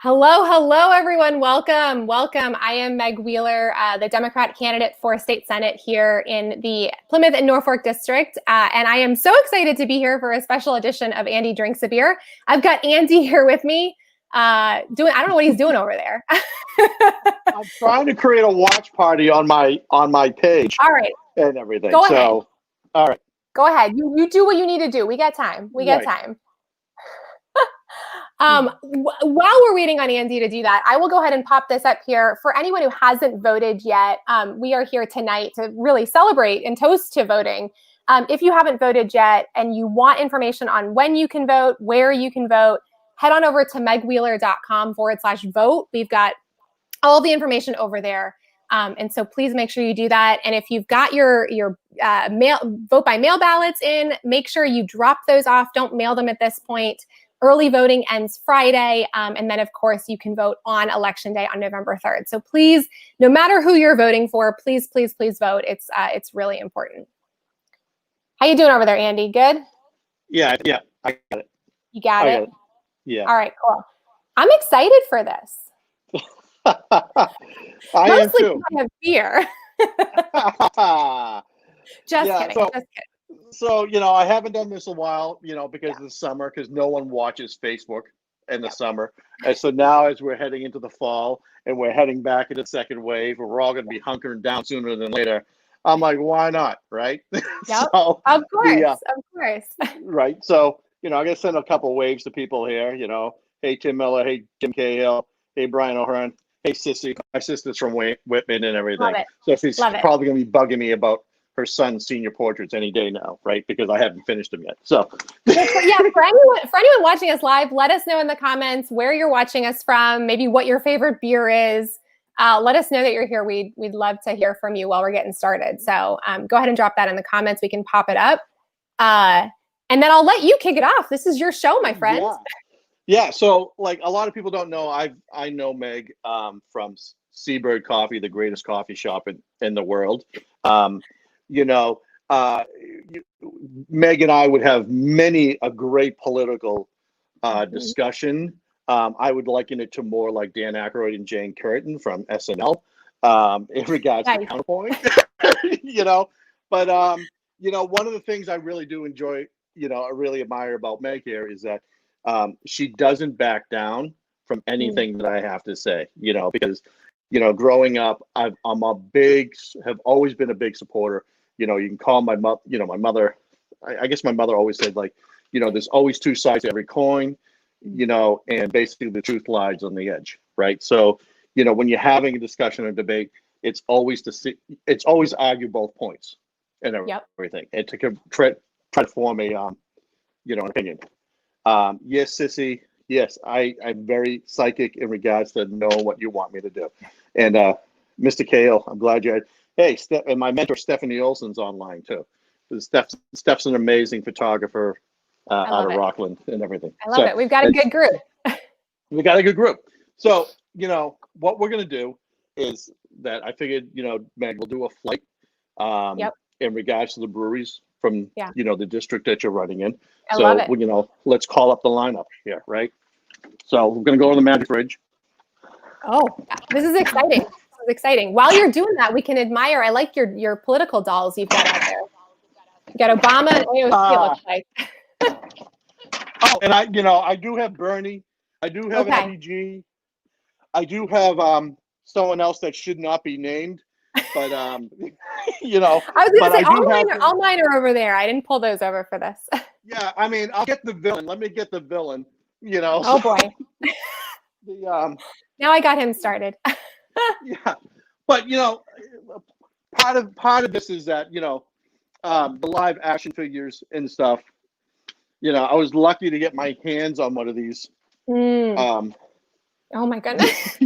Hello, everyone. Welcome. I am Meg Wheeler, the Democrat candidate for state senate here in the Plymouth and Norfolk District. And I am so excited to be here for a special edition of Andy Drinks a Beer. I've got Andy here with me. I don't know what he's doing over there. I'm trying to create a watch party on my page. All right. And everything. Go ahead. All right. Go ahead. You do what you need to do. We got time. While we're waiting on Andy to do that, I will go ahead and pop this up here. For anyone who hasn't voted yet, we are here tonight to really celebrate and toast to voting. If you haven't voted yet and you want information on when you can vote, where you can vote, head on over to megwheeler.com/vote. We've got all the information over there. And so please make sure you do that. And if you've got your vote by mail ballots in, make sure you drop those off. Don't mail them at this point. Early voting ends Friday. And then, of course, you can vote on Election Day on November 3rd. So please, no matter who you're voting for, please vote. It's really important. How you doing over there, Andy? Good? Yeah, I got it. You got it? Yeah. All right, cool. I'm excited for this. I Mostly am too. I have beer. Just kidding. So, I haven't done this a while, because of the summer, because no one watches Facebook in the summer. And so now as we're heading into the fall and we're heading back into the second wave, we're all going to be hunkering down sooner than later. I'm like, why not? Right? Yep. So, of course. Right. So, I'm going to send a couple waves to people here, hey, Tim Miller, hey, Jim Cahill, hey, Brian O'Hearn, hey, Sissy, my sister's from Whitman and everything. So she's probably going to be bugging me about her son's senior portraits any day now, right? Because I haven't finished them yet. So yeah, for anyone watching us live, let us know in the comments where you're watching us from, maybe what your favorite beer is. Let us know that you're here. We'd love to hear from you while we're getting started. So go ahead and drop that in the comments. We can pop it up. And then I'll let you kick it off. This is your show, my friend. Yeah. So like a lot of people don't know, I know Meg from Seabird Coffee, the greatest coffee shop in the world. Meg and I would have many a great political discussion. I would liken it to more like Dan Aykroyd and Jane Curtin from SNL in regards to counterpoint. But one of the things I really do enjoy, I really admire about Meg here is that she doesn't back down from anything that I have to say, because growing up, have always been a big supporter. You can call my mother, my mother, I guess my mother always said, like, there's always two sides to every coin, and basically the truth lies on the edge, right? So, when you're having a discussion or debate, it's always argue both points and everything, and to try to form a, an opinion. Yes, Sissy, yes, I'm very psychic in regards to knowing what you want me to do. And Mr. Cahill, I'm glad you had. Hey, and my mentor Stephanie Olson's online too. Steph's an amazing photographer out of Rockland and everything. I love it. We've got a good group. We got a good group. So, what we're going to do is that I figured, Meg, we'll do a flight in regards to the breweries from, the district that you're running in. I love it. Let's call up the lineup here, right? So we're going to go to the Magic Bridge. Oh, this is exciting. Exciting. While you're doing that, we can admire. I like your political dolls you've got out there. You got Obama and AOC. It looks like. And I do have Bernie. I do have LBG. I do have someone else that should not be named, but I was going to say all mine are over there. I didn't pull those over for this. Yeah, I mean, I'll get the villain. Let me get the villain. Oh boy. Now I got him started. Yeah, but part of this is that the live action figures and stuff. I was lucky to get my hands on one of these. Oh my goodness!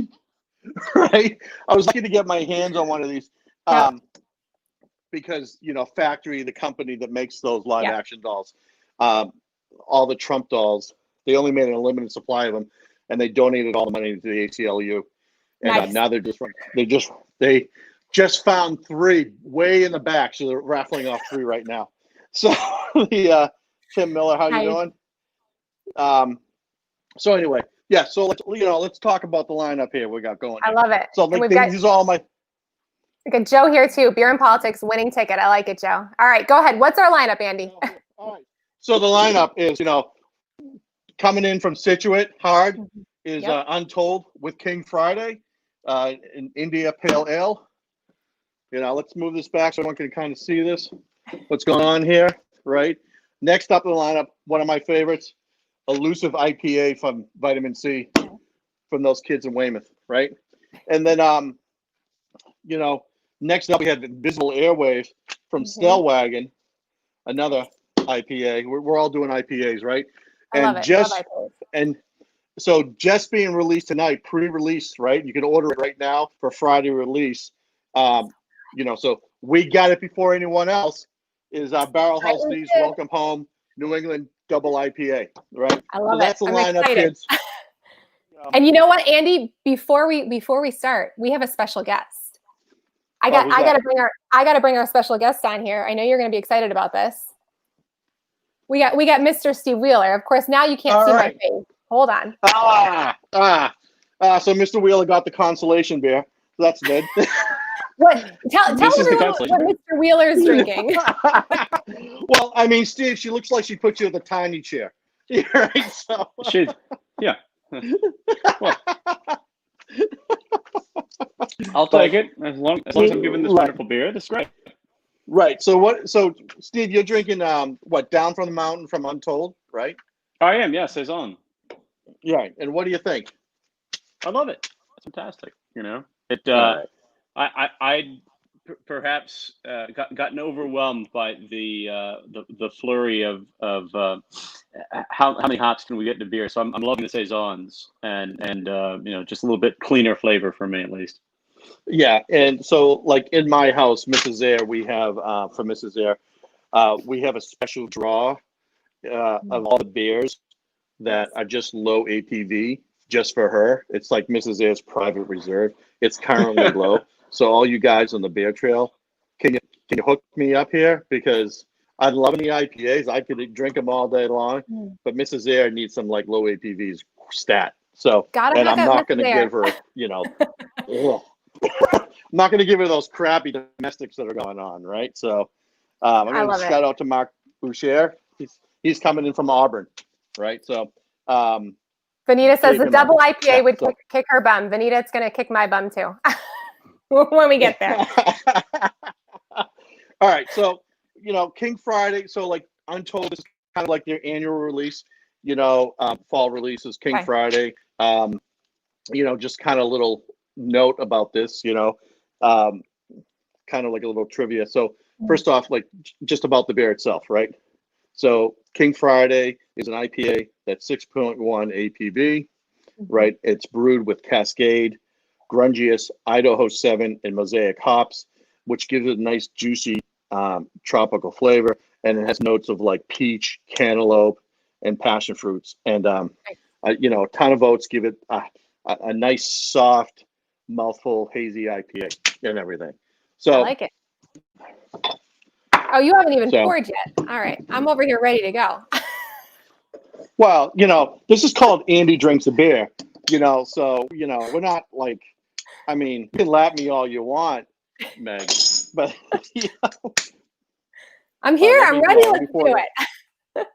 Right, I was lucky to get my hands on one of these because Factory, the company that makes those live action dolls, all the Trump dolls, they only made a limited supply of them, and they donated all the money to the ACLU. And now they just found 3 way in the back, so they're raffling off 3 right now. So Tim Miller, how you doing? So anyway, Yeah, so let's talk about the lineup here we got going. I love it. So like these are all my. We got Joe here too. Beer and Politics, winning ticket. I like it, Joe. All right, go ahead. What's our lineup, Andy? All right. So the lineup is, coming in from Scituate hard is Untold with King Friday, in India Pale Ale. Let's move this back so everyone can kind of see this. What's going on here, right? Next up in the lineup, one of my favorites, Elusive IPA from Vitamin C, from those kids in Weymouth, right? And then, next up we have Invisible Airwaves from Stellwagen, another IPA. We're all doing IPAs, right? I love it. And so just being released tonight, pre-release, right? You can order it right now for Friday release. So we got it before anyone else. Is Barrel House Lee's Welcome Home New England Double IPA, right? I love it. That's the lineup, kids. And you know what, Andy? Before we start, we have a special guest. I gotta bring our special guest on here. I know you're gonna be excited about this. We got Mr. Steve Wheeler. Of course, now you can't see my face. Hold on. So Mr. Wheeler got the consolation beer. So that's good. Tell everyone what Mr. Wheeler's drinking. Well, I mean, Steve, she looks like she put you in the tiny chair. Right? So. Yeah. Well, I'll take it as long as I'm given this wonderful beer. That's great. Right. So Steve, you're drinking Down from the Mountain from Untold, right? I am. Yeah, saison. Right. And what do you think? I love it. It's fantastic. It. I perhaps gotten overwhelmed by the flurry of how many hops can we get in a beer. So I'm loving the saisons and just a little bit cleaner flavor for me at least. Yeah, and so like in my house, Mrs. Ayer, we have for Mrs. Ayer, we have a special draw of all the beers that are just low APV just for her. It's like Mrs. Ayer's private reserve. It's currently low. So all you guys on the beer trail, can you hook me up here? Because I'm loving the IPAs. I could drink them all day long, but Mrs. Ayer needs some like low APVs stat. So and I'm not going to give her, I'm not going to give her those crappy domestics that are going on, right? So I'm going to shout out to Mark Boucher. He's coming in from Auburn, right? So Vanita says the double IPA would kick her bum. Vanita, it's going to kick my bum too. When we get there. All right. So, King Friday. So like Untold is kind of like their annual release, fall release is King Friday. Just kind of a little note about this, kind of like a little trivia. So first off, like just about the beer itself, right? So King Friday is an IPA that's 6.1 APV, right? It's brewed with Cascade, Grungius, Idaho 7, and Mosaic hops, which gives it a nice juicy tropical flavor, and it has notes of like peach, cantaloupe, and passion fruits. And a ton of votes give it a nice, soft, mouthful, hazy IPA and everything. So I like it. Oh, you haven't even poured yet. All right, I'm over here ready to go. Well, this is called Andy Drinks a Beer. So we're not like. I mean, you can lap me all you want, Meg, but I'm here. I'm ready. Let's do it.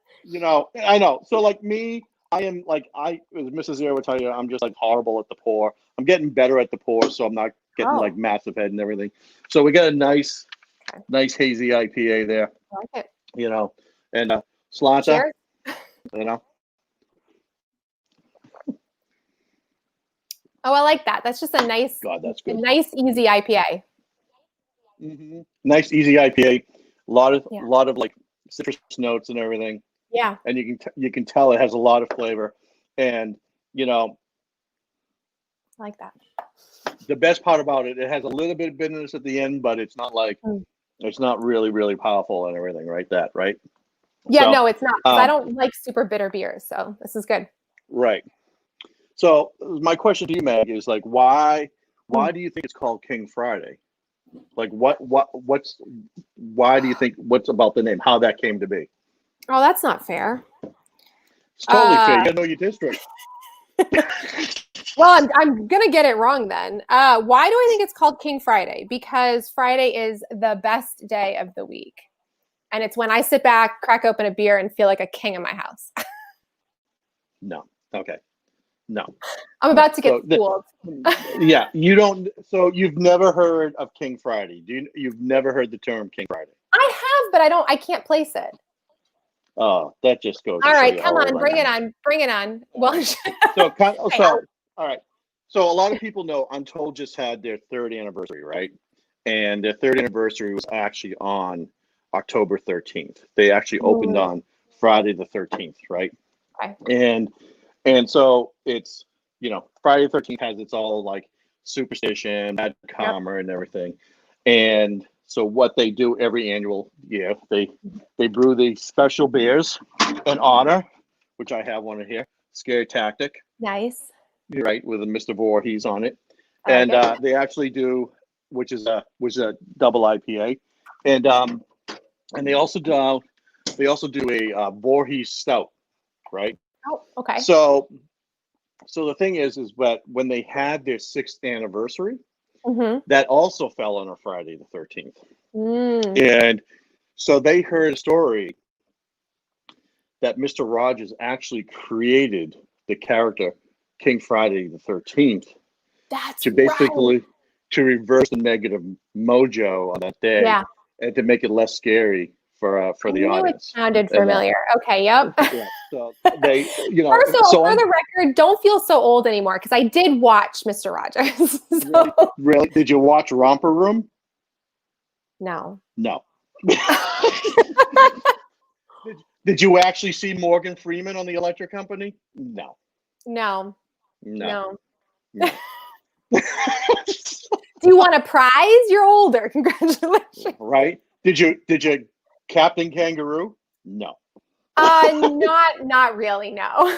I know. So like me, I am like as Mrs. Ayer would tell you, I'm just like horrible at the pour. I'm getting better at the pour, so I'm not getting like massive head and everything. So we got a nice hazy IPA there. I like it. And Slanta, Oh, I like that. That's just a nice, that's good. A nice, easy IPA. Mm-hmm. Nice, easy IPA. A lot of like citrus notes and everything. Yeah. And you can tell it has a lot of flavor, and I like that. The best part about it, it has a little bit of bitterness at the end, but it's not like it's not really, really powerful and everything, right? Yeah, so, no, it's not. I don't like super bitter beers, so this is good. Right. So my question to you, Meg, is like, why do you think it's called King Friday? Like, why do you think, what's about the name, how that came to be? Oh, that's not fair. It's totally fair. You gotta know your district. Well, I'm going to get it wrong then. Why do I think it's called King Friday? Because Friday is the best day of the week. And it's when I sit back, crack open a beer, and feel like a king in my house. No. Okay. No. I'm about to get So fooled. Yeah, you don't. So you've never heard of King Friday? You've never heard the term King Friday? I have, but I can't place it. Oh, that just goes. All to show right, you come how on, old I bring it am. on, bring it on. Well, So all right. So a lot of people know Untold just had their third anniversary, right? And their third anniversary was actually on October 13th. They actually opened on Friday the 13th, right? Okay. And so it's, Friday the 13th has its all like superstition, bad karma, and everything. And so what they do every annual year, they brew these special beers in honor, which I have one in here, Scary Tactic. Nice. Right, with a Mr. Voorhees on it. I like And they actually do, which is a double IPA. And they also do a Voorhees stout, right? Oh, okay. So the thing is that when they had their 6th anniversary, that also fell on a Friday the 13th. And so they heard a story that Mr. Rogers actually created the character King Friday the 13th to basically to reverse the negative mojo on that day and to make it less scary for the audience. It sounded familiar. Okay, yep. Yeah, so they, First of all, for the record, don't feel so old anymore because I did watch Mr. Rogers. So. Really? Did you watch Romper Room? No. No. Did you actually see Morgan Freeman on the Electric Company? No. No. No. Do you want a prize? You're older. Congratulations. Right? Did you Captain Kangaroo? No. Not really, no.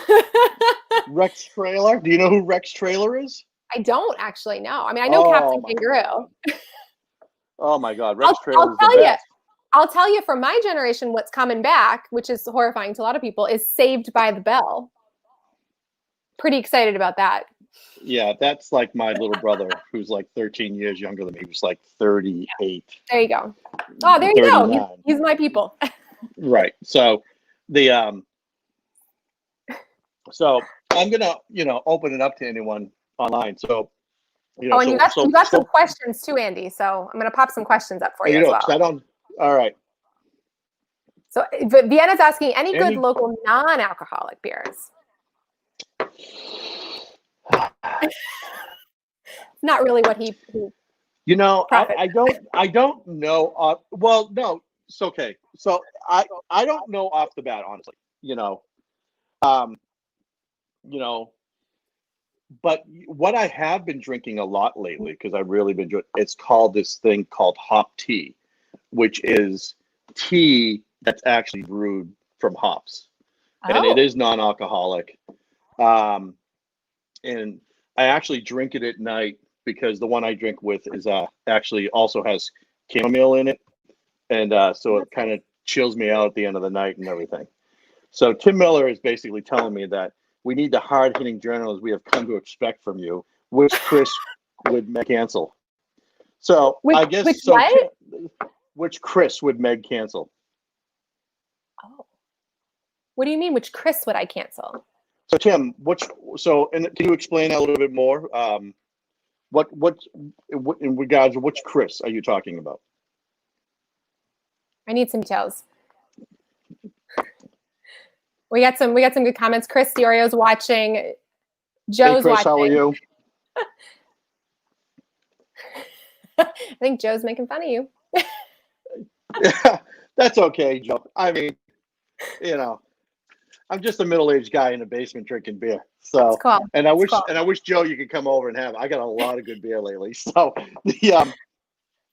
Rex Trailer? Do you know who Rex Trailer is? I don't actually know. I mean, I know Captain Kangaroo. Oh my God, Rex Trailer is the best. I'll tell you from my generation what's coming back, which is horrifying to a lot of people, is Saved by the Bell. Pretty excited about that. Yeah, that's like my little brother who's like 13 years younger than me. He was like 38. There you go. Oh, there you 39. go. He's my people. Right. So so I'm gonna, open it up to anyone online. So and you got some questions too, Andy. So I'm gonna pop some questions up for you as well. All right. So Vienna's asking any good local non-alcoholic beers. Not really what he I don't know. Well, no, it's okay. So I don't know off the bat, honestly. But what I have been drinking a lot lately, because I've really been drinking, it's called this thing called hop tea, which is tea that's actually brewed from hops, and it is non-alcoholic. And I actually drink it at night because the one I drink with is actually also has chamomile in it, and so it kind of chills me out at the end of the night and everything. So Tim Miller is basically telling me that we need the hard-hitting journalists we have come to expect from you, which Chris would cancel. So I guess which Chris would Meg cancel? Oh, what do you mean? Which Chris would I cancel? So Tim, and can you explain that a little bit more? What in regards to which Chris are you talking about? I need some details. We got some good comments. Chris Diorio's watching. Joe's Chris, watching. how are you? I think Joe's making fun of you. That's okay, Joe. I mean, I'm just a middle-aged guy in a basement drinking beer. So, cool. And I wish Joe, you could come over and have. I got a lot of good beer lately. So,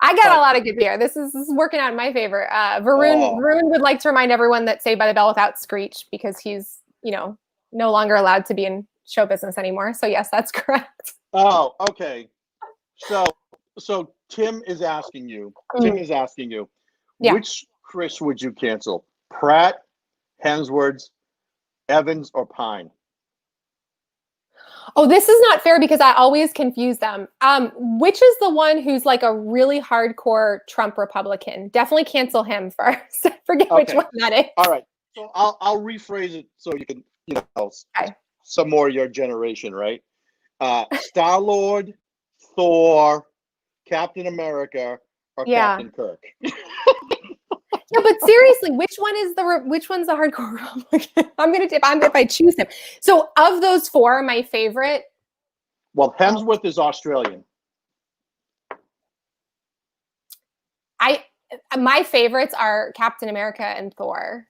I got a lot of good beer. This is working out in my favor. Varun would like to remind everyone that Saved by the Bell without Screech because he's, no longer allowed to be in show business anymore. So yes, that's correct. Oh, okay. So Tim is asking you. Which Chris would you cancel? Pratt, Hemsworth, Evans, or Pine? Oh, this is not fair because I always confuse them. Which is the one who's like a really hardcore Trump Republican? Definitely cancel him first. Forget which Okay. one that is. All right. So I'll rephrase it so you can, Okay. some more of your generation, right? Star-Lord, Thor, Captain America, or Yeah. Captain Kirk. Yeah, but seriously, which one's the hardcore Republican? If I choose him. So of those four, my favorite. Well, Hemsworth is Australian. My favorites are Captain America and Thor.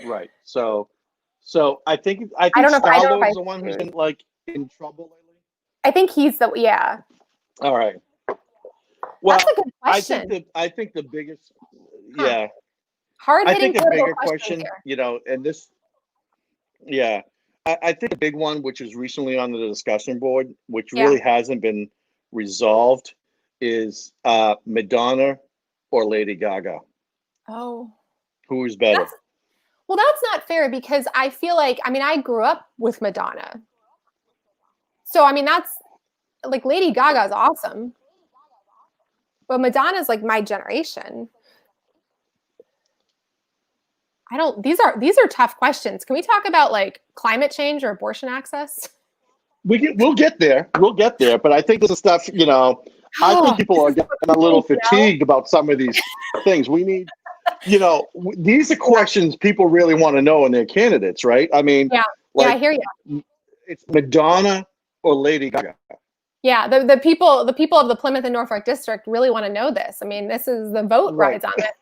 Right. So I think I don't know if Star-Lord's I the one who's been like in trouble lately. I think he's yeah. All right. Well, That's a good question. I think the biggest, Huh. yeah. Hard I hitting think the bigger question, and this, yeah, I think the big one, which is recently on the discussion board, which really hasn't been resolved, is Madonna or Lady Gaga. Oh, Who's better? That's not fair because I feel like, I grew up with Madonna. So, that's like Lady Gaga is awesome. But Madonna's like my generation. These are tough questions. Can we talk about like climate change or abortion access? We'll get there. We'll get there. But I think this is stuff, I think people are getting a little fatigued about some of these things. We need, these are questions people really want to know in their candidates, right? I I hear you. It's Madonna or Lady Gaga. Yeah, the people of the Plymouth and Norfolk District really want to know this. This is the vote rides on it.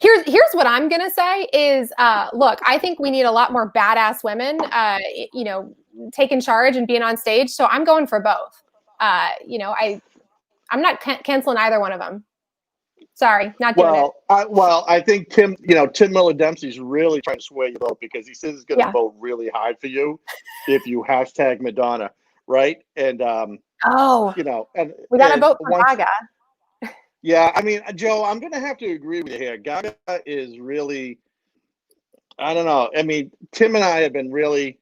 Here's what I'm gonna say is, look, I think we need a lot more badass women, taking charge and being on stage. So I'm going for both. I'm not canceling either one of them. Sorry, not doing it. I think Tim Miller Dempsey's really trying to sway your vote because he says he's going to vote really hard for you if you hashtag Madonna, right? And and we got to vote for Gaga. Yeah, Joe, I'm going to have to agree with you here. Gaga is really, I don't know. Tim and I have been really,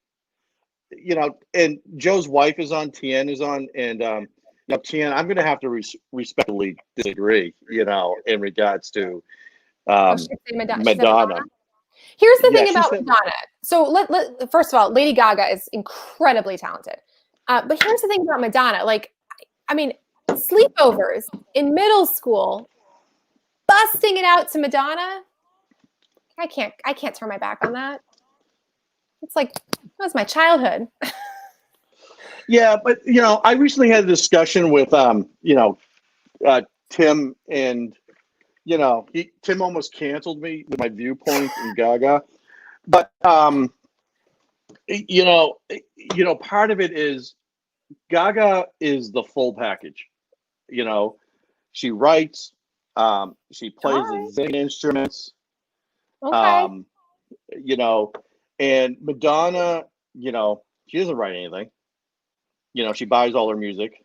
and Joe's wife is on, Tien is on, and Tien, I'm going to have to respectfully disagree, in regards to Madonna. Here's the thing about Madonna. So first of all, Lady Gaga is incredibly talented. But here's the thing about Madonna. Sleepovers in middle school, busting it out to Madonna. I can't turn my back on that. It's like, that was my childhood. Yeah, but I recently had a discussion with Tim, and Tim almost canceled me with my viewpoint in Gaga. But part of it is Gaga is the full package. She writes, she plays the zing instruments. Okay. And Madonna, she doesn't write anything. She buys all her music.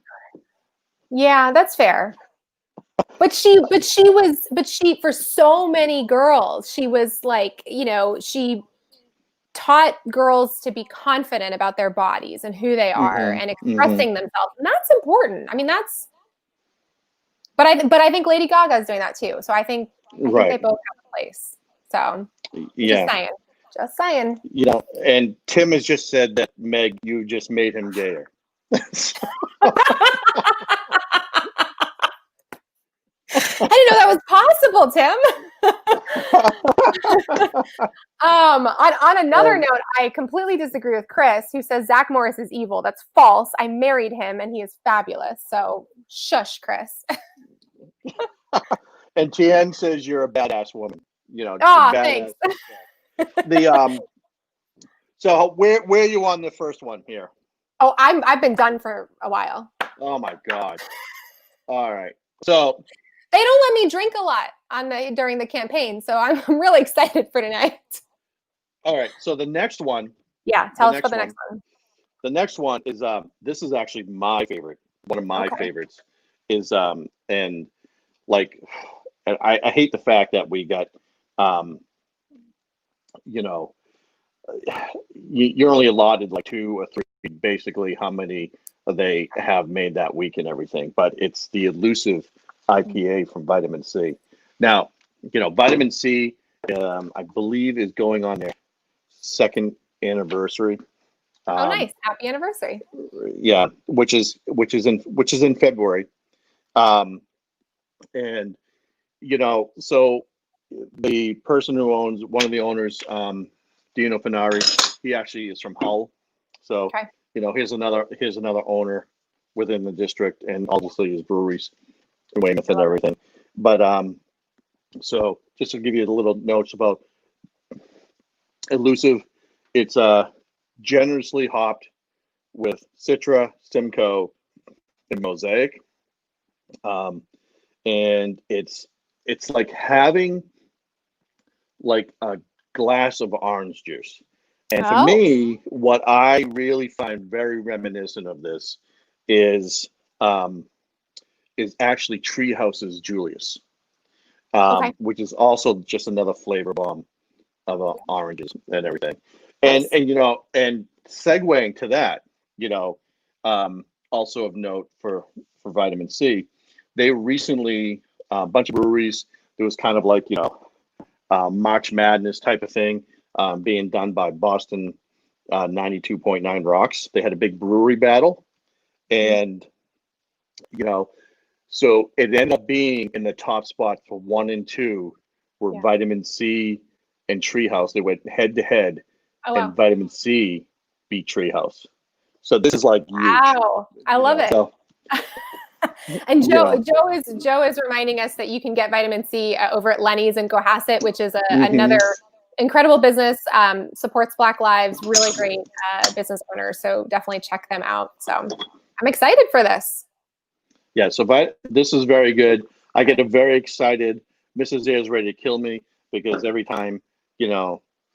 Yeah, that's fair. But she for so many girls, she was like, she taught girls to be confident about their bodies and who they are and expressing themselves. And that's important. But I think Lady Gaga is doing that too. So I think they both have a place. So just saying. And Tim has just said that, Meg, you just made him gayer. I didn't know that was possible, Tim. On another note, I completely disagree with Chris, who says Zach Morris is evil. That's false. I married him, and he is fabulous. So shush, Chris. And Tien says you're a badass woman. Thanks. So where are you on the first one here? Oh, I've been done for a while. Oh my God. All right. So they don't let me drink a lot during the campaign, so I'm really excited for tonight. All right. So the next one. Yeah, tell us about the next one. The next one is this is actually my favorite. One of my favorites is and like I hate the fact that we got you're only allotted like 2 or 3, basically how many they have made that week and everything. But it's the Elusive IPA from Vitamin C. Now, Vitamin C, I believe, is going on their 2nd anniversary. Oh, nice! Happy anniversary. Yeah, which is in February, and so the person who owns one of the owners, Dino Finari, he actually is from Hull. So Okay. here's another owner within the district, and obviously his breweries, Weymouth and everything. But so just to give you a little notes about Elusive, it's generously hopped with Citra, Simcoe, and Mosaic, and it's like having like a glass of orange juice. And for me, what I really find very reminiscent of this is actually Treehouse's Julius, which is also just another flavor bomb of oranges and everything. And and segueing to that, also of note for Vitamin C, they recently a bunch of breweries. There was kind of like March Madness type of thing being done by Boston 92.9 Rocks. They had a big brewery battle, and so it ended up being in the top spot for 1 and 2 were Vitamin C and Treehouse. They went head to head, and Vitamin C beat Treehouse. So this is like huge. Wow, I love it. So, and Joe is reminding us that you can get Vitamin C over at Lenny's in Cohasset, which is another incredible business, supports Black lives, really great business owners. So definitely check them out. So I'm excited for this. Yeah, so this is very good. I get very excited. Mrs. Ayer's ready to kill me because every time,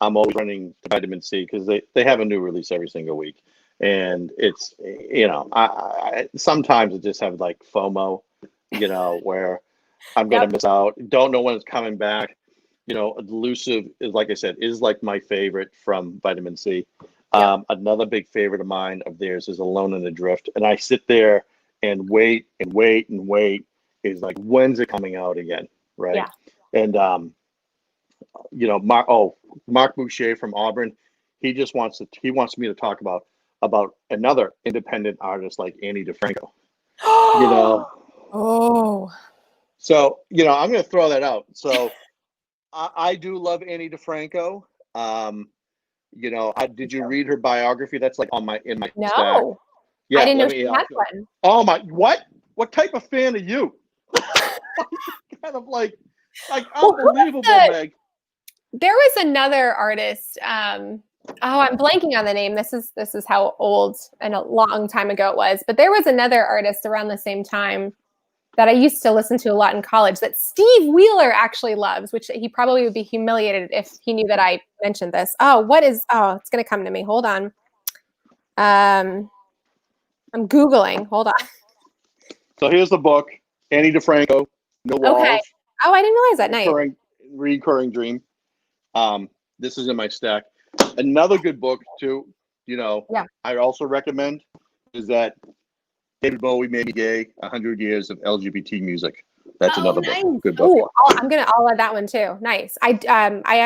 I'm always running to Vitamin C because they have a new release every single week. And it's, I sometimes I just have like FOMO, where I'm going to miss out. Don't know when it's coming back. Elusive is, like I said, is like my favorite from Vitamin C. Another big favorite of mine of theirs is Alone in the Drift. And I sit there and wait and wait and wait. Is like, when's it coming out again? Right. Yeah. And, Mark Boucher from Auburn, he wants me to talk about another independent artist like Andy DeFranco. Oh. So, I'm going to throw that out. So I do love Andy DeFranco. Did you read her biography? That's like in my stack. Yeah, I didn't know she had one. Oh my, what type of fan are you? Kind of like unbelievable, Meg. There was another artist. I'm blanking on the name. This is how old and a long time ago it was. But there was another artist around the same time that I used to listen to a lot in college that Steve Wheeler actually loves, which he probably would be humiliated if he knew that I mentioned this. It's going to come to me. Hold on. I'm Googling. Hold on. So here's the book, Andy DeFranco, No Walls. Okay. Oh, I didn't realize that. Nice. Recurring Dream. This is in my stack. Another good book too, I also recommend is that David Bowie Made Me Gay, 100 Years of LGBT Music. That's another book. Good book. I'll add that one too. Nice. I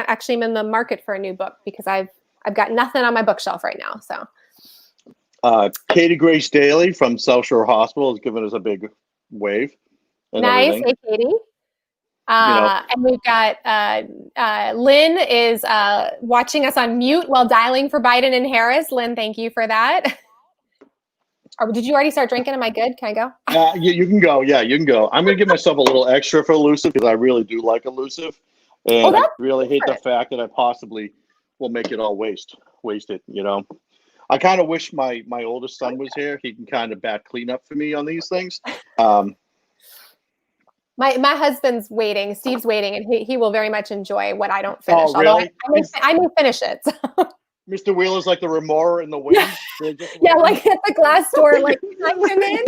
actually am in the market for a new book because I've got nothing on my bookshelf right now. So Katie Grace Daly from South Shore Hospital has given us a big wave. Nice. Hey, Katie. And we've got Lynn is watching us on mute while dialing for Biden and Harris. Lynn, thank you for that. Or did you already start drinking? Am I good? Can I go? You can go. Yeah, you can go. I'm going to give myself a little extra for Elusive because I really do like Elusive. And I really hate the fact that I possibly will make it all waste it, I kind of wish my oldest son was here. He can kind of bat clean up for me on these things. My husband's waiting. Steve's waiting, and he will very much enjoy what I don't finish. Oh, really? Although I may finish it. So. Mr. Wheeler's like the Remora in the wings. Yeah, like at the glass door, like can I come in?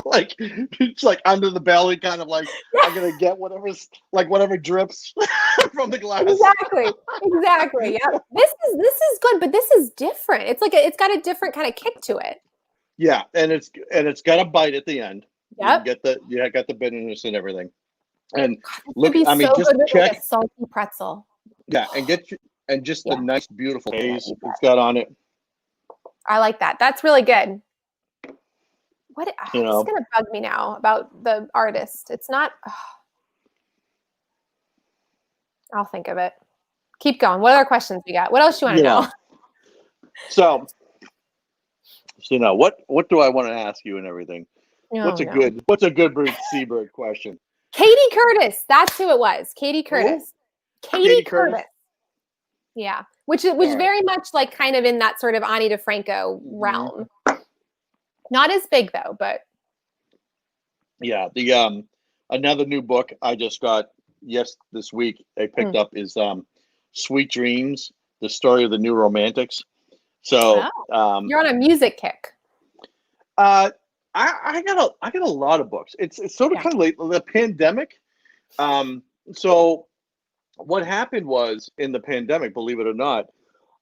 Like it's like under the belly, kind of like I'm gonna get whatever drips. from the glass. Exactly. Yep. This is good, but this is different. It's like it's got a different kind of kick to it. Yeah, and it's got a bite at the end. Yep. You got the bitterness and everything. And look, I mean, just good with check like a salty pretzel. Yeah, and just the nice, beautiful haze it's got on it. I like that. That's really good. What it's know, gonna bug me now about the artist. It's not. I'll think of it. Keep going. What other questions we got? What else you want to know? So what do I want to ask you and everything? What's a good seabird question? Katie Curtis. That's who it was. Katie Curtis. Katie Curtis. Yeah, which very much like kind of in that sort of Ani DeFranco realm. Not as big though, but yeah. The another new book I just got this week I picked up is Sweet Dreams: The Story of the New Romantics. So you're on a music kick. I got a lot of books. It's sort of kind of like the pandemic. So what happened was in the pandemic, believe it or not,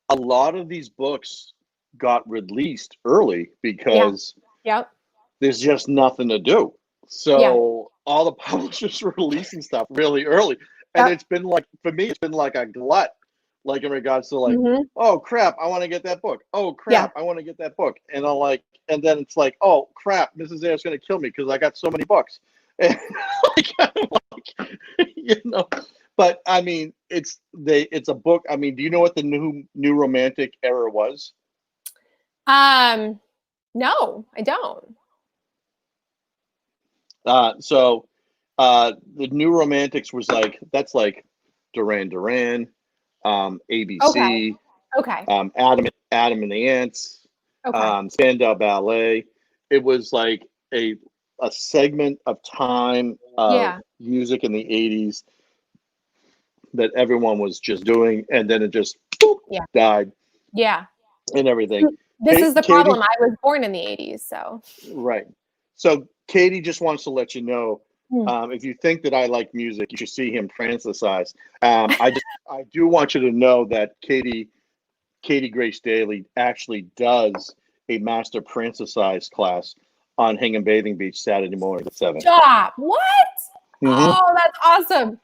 a lot of these books got released early because there's just nothing to do. So all the publishers were releasing stuff really early. And it's been like, for me, it's been like a glut, like in regards to like, oh crap, I want to get that book. Oh crap, I want to get that book. And I'm like, and then it's like, oh crap, Mrs. Ayer's going to kill me because I got so many books. And but I mean, it's a book. I mean, do you know what the new romantic era was? No, I don't. So the new romantics was like, that's like Duran Duran, ABC, Adam and the Ants, Spandau Ballet. It was like a segment of time of music in the 80s that everyone was just doing, and then it just died. Yeah. And everything. This is the problem. I was born in the 80s, so. Right. So Katie just wants to let you know, if you think that I like music, you should see him Francisize. I do want you to know that Katie Grace Daly actually does a master Francisize class on Hingham Bathing Beach Saturday morning at 7. Stop! What? Oh, that's awesome!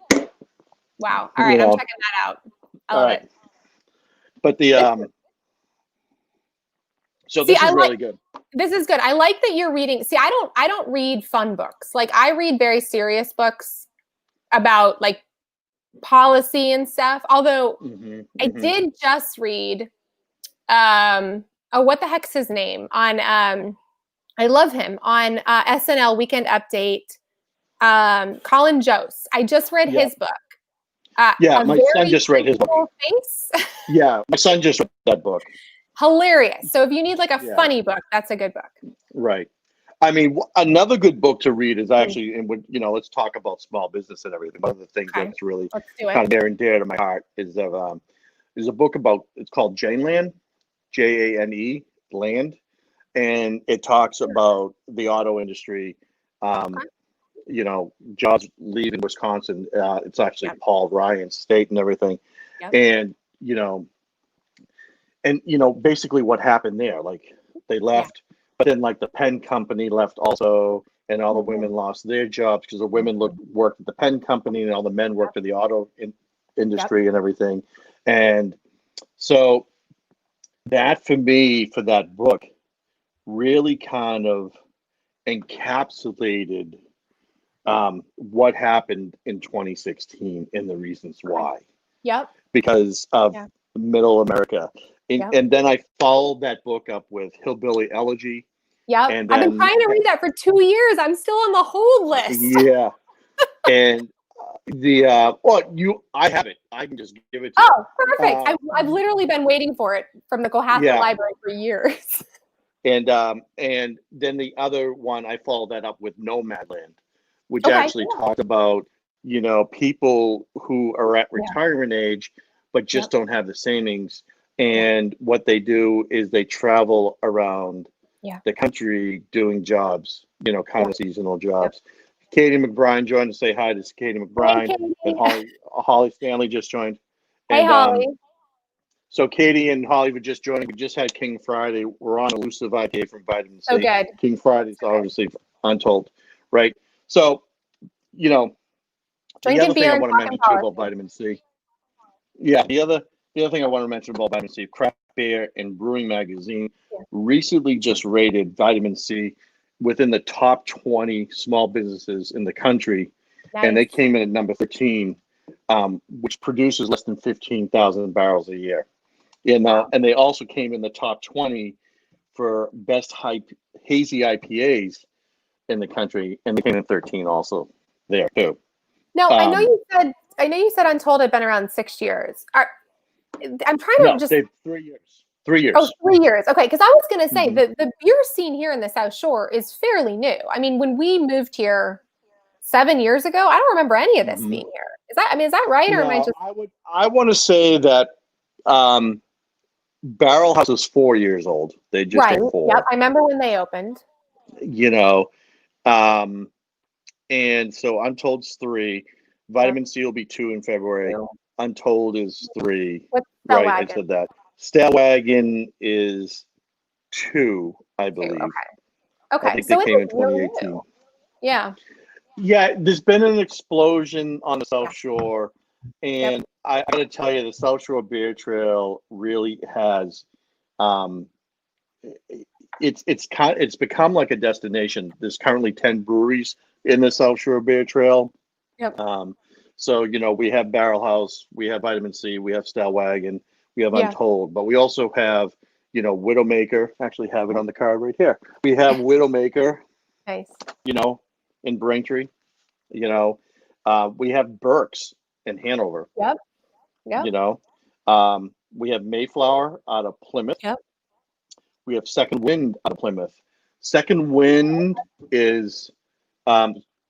Wow. All right, I'm checking that out. I love it. But so this is really good. This is good. I like that you're reading. See, I don't read fun books. Like I read very serious books about like policy and stuff. Although I did just read what the heck's his name on I love him on SNL Weekend Update. Colin Jost. I just read his book. My son just read his book. Yeah, my son just read that book. Hilarious. So if you need like a funny book, that's a good book. Right. I mean, another good book to read is actually, and when let's talk about small business and everything. One of the things that's really kind of near and dear to my heart is a book about. It's called Jane Land, Jane Land, and it talks about the auto industry. Jobs leaving Wisconsin. It's actually Paul Ryan's state and everything, and basically what happened there, like they left, but then like the pen company left also, and all the women lost their jobs because the women worked at the pen company and all the men worked at the auto industry and everything. And so that for me, for that book, really kind of encapsulated what happened in 2016 and the reasons why. Because of middle America. And then I followed that book up with Hillbilly Elegy. And I've been trying to read that for 2 years. I'm still on the hold list. And I have it. I can just give it to you. Oh, perfect. I've literally been waiting for it from the Cohasset Library for years. And then the other one, I followed that up with Nomadland, which actually talked about, people who are at retirement age, but just don't have the savings. And what they do is they travel around the country doing jobs, kind of seasonal jobs, Katie McBride joined to say hi to Katie McBride. Hey, Katie. And Holly Stanley just joined. Hey, And, Holly. So Katie and Holly were just joining. We just had King Friday. We're on Elusive IPA from Vitamin C. So good. King Friday's obviously Untold, right? So, you know, Drinking the other thing beer I and want to talking mention too politics. about Vitamin C. Yeah, the other thing I want to mention about Vitamin C, Craft Beer and Brewing Magazine recently just rated Vitamin C within the top 20 small businesses in the country, and they came in at number 13, which produces less than 15,000 barrels a year. And they also came in the top 20 for best hazy IPAs in the country, and they came in 13 also there too. Now, I know you said Untold had been around 6 years. I'm trying to just 3 years. 3 years. Oh, 3 years. Okay, because I was going to say the beer scene here in the South Shore is fairly new. I mean, when we moved here 7 years ago, I don't remember any of this being here. Is that right, or am I just? I want to say that Barrel House is 4 years old. They just Right. hit 4. Yep, I remember when they opened. And so Untold's 3. Vitamin C will be 2 in February. Untold is 3. What's right, Stellwagen? I said that. Stellwagen is 2, I believe. Okay. I think they came in 2018. Really yeah. Yeah, there's been an explosion on the South Shore, and I got to tell you, the South Shore Beer Trail really has. It's become like a destination. There's currently 10 breweries in the South Shore Beer Trail. Yep. So we have Barrel House, we have Vitamin C, we have Stellwagen, we have Untold, but we also have Widowmaker. Actually, have it on the card right here. We have Widowmaker. Nice. In Braintree, we have Burke's in Hanover. Yep. We have Mayflower out of Plymouth. Yep. We have Second Wind out of Plymouth. Second Wind is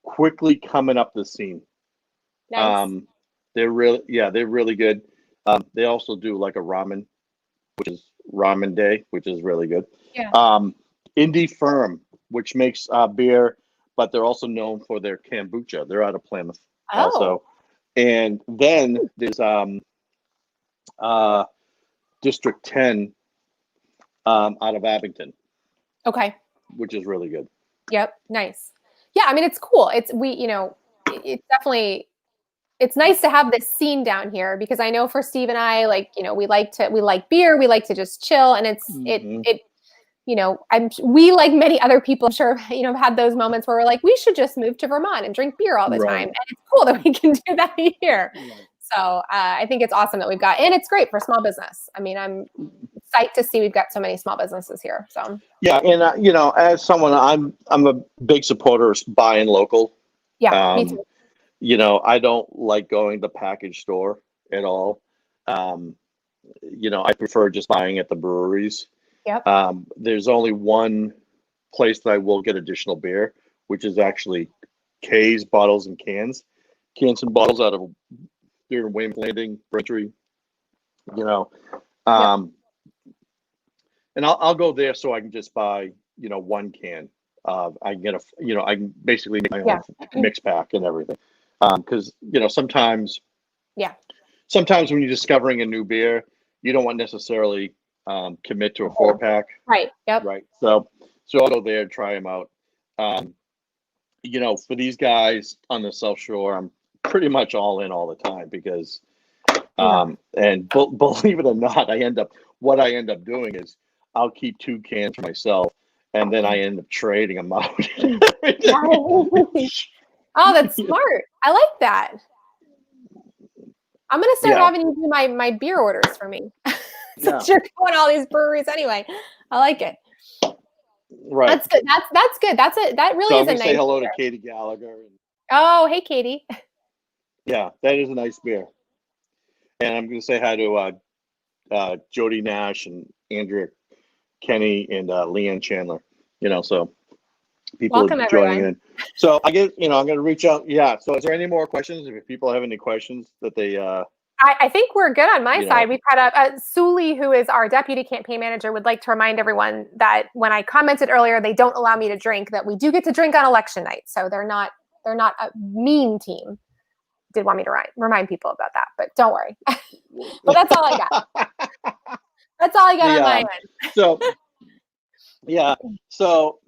quickly coming up the scene. Nice. They're really good. They also do like a ramen, which is Ramen Day, which is really good. Yeah. Indie Firm, which makes beer, but they're also known for their kombucha. They're out of Plymouth also. And then there's District 10 out of Abington. Okay. Which is really good. Yep. Nice. Yeah. I mean, it's cool. It's definitely, it's nice to have this scene down here, because I know for Steve and I, we like beer, we like to just chill, and we, like many other people, I'm sure, have had those moments where we're like, we should just move to Vermont and drink beer all the time. And it's cool that we can do that here. Right. So I think it's awesome that we've got, and it's great for small business. I mean, I'm psyched to see we've got so many small businesses here. So yeah, and as someone, I'm a big supporter of buying local. Yeah, me too. I don't like going to the package store at all. I prefer just buying at the breweries. Yep. There's only one place that I will get additional beer, which is actually K's Bottles and Cans and bottles out of here in Weymouth Landing, Braintree. And I'll go there so I can just buy one can. I can get I can basically make my own mix pack and everything. Because sometimes when you're discovering a new beer, you don't want necessarily commit to a 4-pack. Right. Yep. Right. So I'll go there and try them out. For these guys on the South Shore, I'm pretty much all in all the time, because and believe it or not, I end up doing is I'll keep 2 cans for myself, and then I end up trading them out. Oh, that's smart. I like that. I'm going to start having you do my beer orders for me. Since you're going to all these breweries anyway. I like it. Right. That's good. That's good. That really is a nice say hello beer. to Katie Gallagher. Oh, hey, Katie. Yeah, that is a nice beer. And I'm going to say hi to Jody Nash and Andrea Kenny and Leanne Chandler. So people Welcome, are joining everyone. in. So I guess I'm going to reach out. Yeah. So is there any more questions? If people have any questions that they I think we're good on my side. We've had Suli, who is our deputy campaign manager, would like to remind everyone that when I commented earlier, they don't allow me to drink, that we do get to drink on election night. So they're not They're not a mean team. Did want me to remind people about that, but don't worry. But that's all I got. That's all I got on my end. So, yeah. So,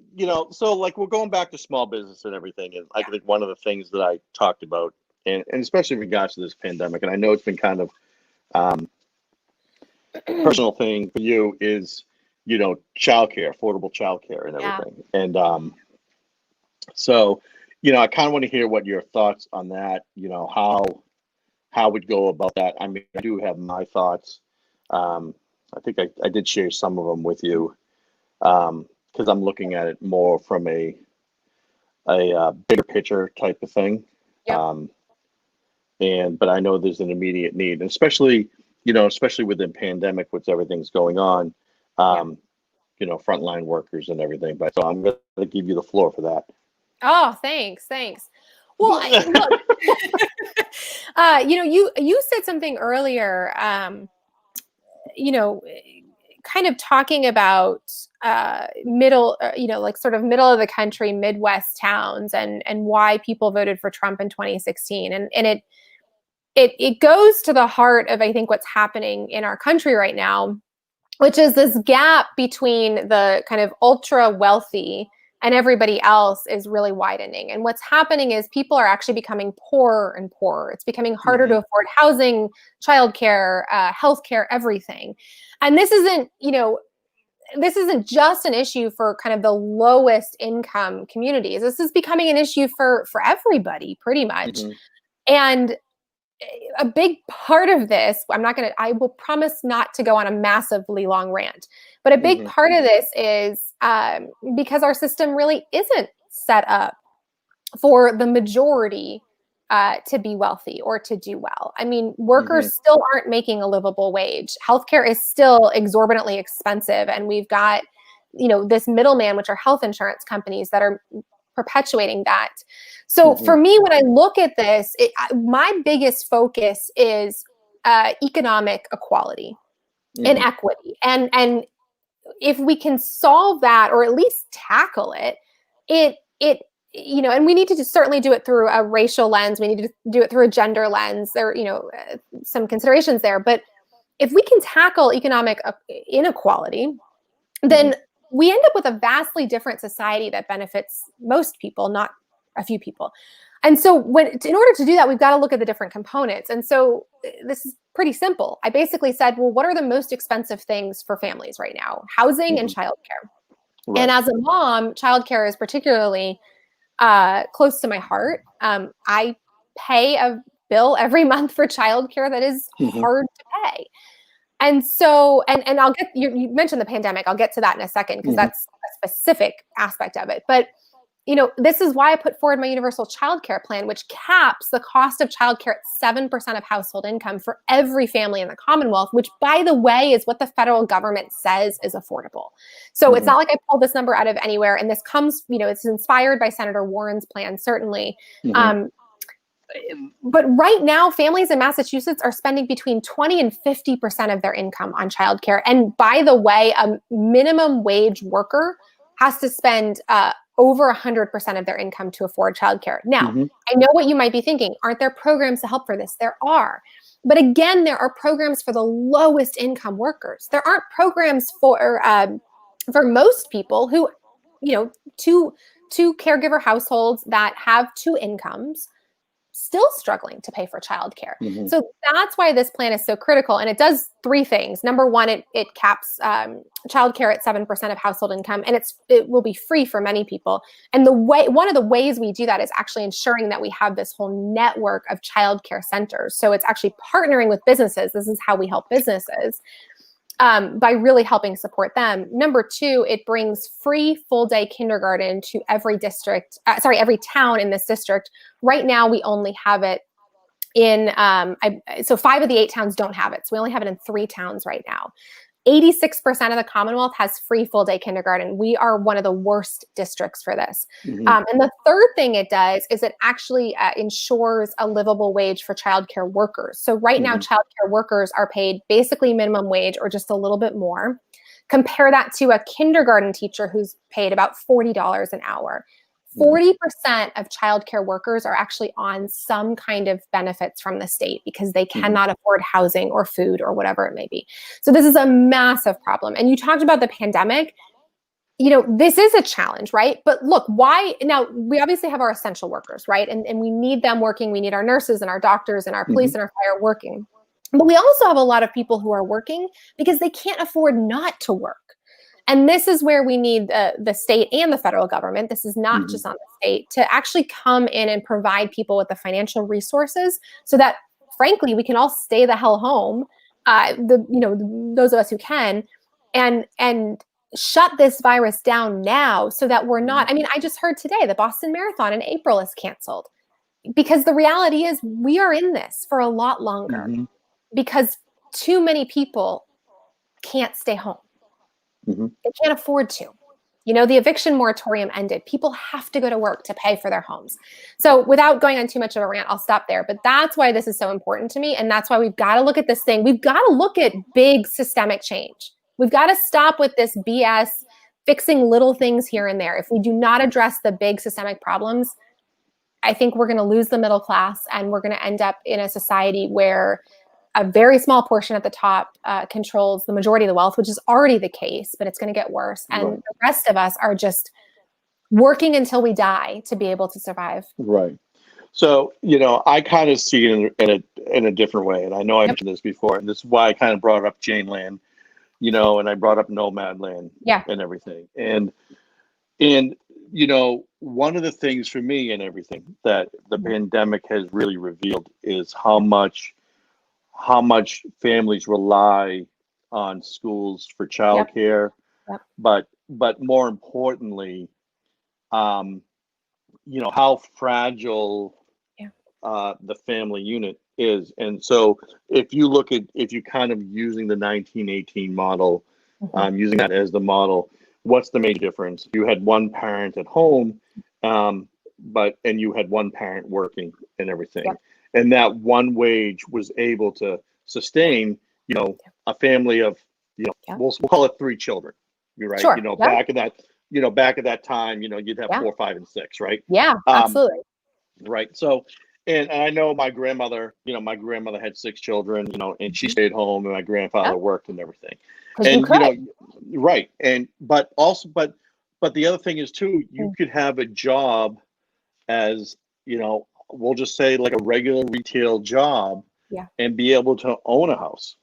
like we're going back to small business and everything. And I think one of the things that I talked about, and especially in regards to this pandemic, and I know it's been kind of personal thing for you, is, childcare, affordable childcare and everything. And so, I kind of want to hear what your thoughts on that, how we'd go about that. I mean, I do have my thoughts. I think I did share some of them with you, because I'm looking at it more from a bigger picture type of thing. But I know there's an immediate need, and especially with the pandemic, with everything's going on, frontline workers and everything. But so I'm going to give you the floor for that. Oh, thanks. Well, look, you said something earlier, kind of talking about middle, like sort of middle of the country, Midwest towns, and why people voted for Trump in 2016. And it goes to the heart of, I think, what's happening in our country right now, which is this gap between the kind of ultra wealthy and everybody else is really widening. And what's happening is people are actually becoming poorer and poorer. It's becoming harder to afford housing, childcare, healthcare, everything. And this isn't just an issue for kind of the lowest income communities. This is becoming an issue for everybody, pretty much. And a big part of this, I will promise not to go on a massively long rant, but a big part of this is because our system really isn't set up for the majority to be wealthy or to do well. I mean, workers still aren't making a livable wage. Healthcare is still exorbitantly expensive. And we've got, this middleman, which are health insurance companies that are perpetuating that. So for me, when I look at this, my biggest focus is economic equality and equity. And if we can solve that, or at least tackle it, and we need to certainly do it through a racial lens. We need to do it through a gender lens. There, some considerations there. But if we can tackle economic inequality, then we end up with a vastly different society that benefits most people, not a few people. And so in order to do that, we've got to look at the different components. And so this is pretty simple. I basically said, well, what are the most expensive things for families right now? Housing and childcare. Right. And as a mom, childcare is particularly close to my heart. I pay a bill every month for childcare that is hard to pay. And so, and I'll get, you mentioned the pandemic. I'll get to that in a second, because that's a specific aspect of it. But, this is why I put forward my universal childcare plan, which caps the cost of childcare at 7% of household income for every family in the Commonwealth, which, by the way, is what the federal government says is affordable. So it's not like I pulled this number out of anywhere. And this comes, it's inspired by Senator Warren's plan, certainly. But right now, families in Massachusetts are spending between 20 and 50% of their income on childcare. And by the way, a minimum wage worker has to spend over 100% of their income to afford childcare. Now, I know what you might be thinking. Aren't there programs to help for this? There are. But again, there are programs for the lowest income workers. There aren't programs for most people who, two caregiver households that have two incomes, still struggling to pay for childcare. So that's why this plan is so critical. And it does three things. Number one, it caps childcare at 7% of household income, and it will be free for many people. And one of the ways we do that is actually ensuring that we have this whole network of childcare centers. So it's actually partnering with businesses. This is how we help businesses. By really helping support them. Number two, it brings free full-day kindergarten to every town in this district. Right now, we only have it in, so 5 of the 8 towns don't have it. So we only have it in 3 towns right now. 86% of the Commonwealth has free full-day kindergarten. We are one of the worst districts for this. And the third thing it does is it actually ensures a livable wage for childcare workers. So right now, childcare workers are paid basically minimum wage or just a little bit more. Compare that to a kindergarten teacher who's paid about $40 an hour. 40% of childcare workers are actually on some kind of benefits from the state because they cannot afford housing or food or whatever it may be. So this is a massive problem. And you talked about the pandemic. You know, this is a challenge, right? But look, why now we obviously have our essential workers, right? And we need them working. We need our nurses and our doctors and our police and our fire working. But we also have a lot of people who are working because they can't afford not to work. And this is where we need the state and the federal government. This is not just on the state to actually come in and provide people with the financial resources so that, frankly, we can all stay the hell home. Those of us who can, and shut this virus down now so that we're not. I mean, I just heard today the Boston Marathon in April is canceled because the reality is we are in this for a lot longer because too many people can't stay home. They can't afford to. You know, the eviction moratorium ended. People have to go to work to pay for their homes. So without going on too much of a rant, I'll stop there. But that's why this is so important to me. And that's why we've got to look at this thing. We've got to look at big systemic change. We've got to stop with this BS, fixing little things here and there. If we do not address the big systemic problems, I think we're going to lose the middle class and we're going to end up in a society where a very small portion at the top controls the majority of the wealth, which is already the case, but it's going to get worse. And the rest of us are just working until we die to be able to survive. Right. So, you know, I kind of see it in a different way. And I know I mentioned this before, and this is why I kind of brought up Jane Land, you know, and I brought up Nomad Land and everything. And, you know, one of the things for me and everything that the pandemic has really revealed is how much families rely on schools for childcare, but more importantly, you know, how fragile the family unit is. And so if you kind of using the 1918 model, using that as the model, what's the major difference? You had one parent at home, and you had one parent working and everything. And that one wage was able to sustain, you know, a family of, you know, we'll call it 3 children. You're right. Sure. You know, back at that time, you know, you'd have 4, 5, and 6, right? Yeah, absolutely. Right. So, and I know my grandmother had 6 children, you know, and she stayed home and my grandfather worked and everything. And, you know, right. And, but the other thing is too, you could have a job as, you know, we'll just say like a regular retail job and be able to own a house.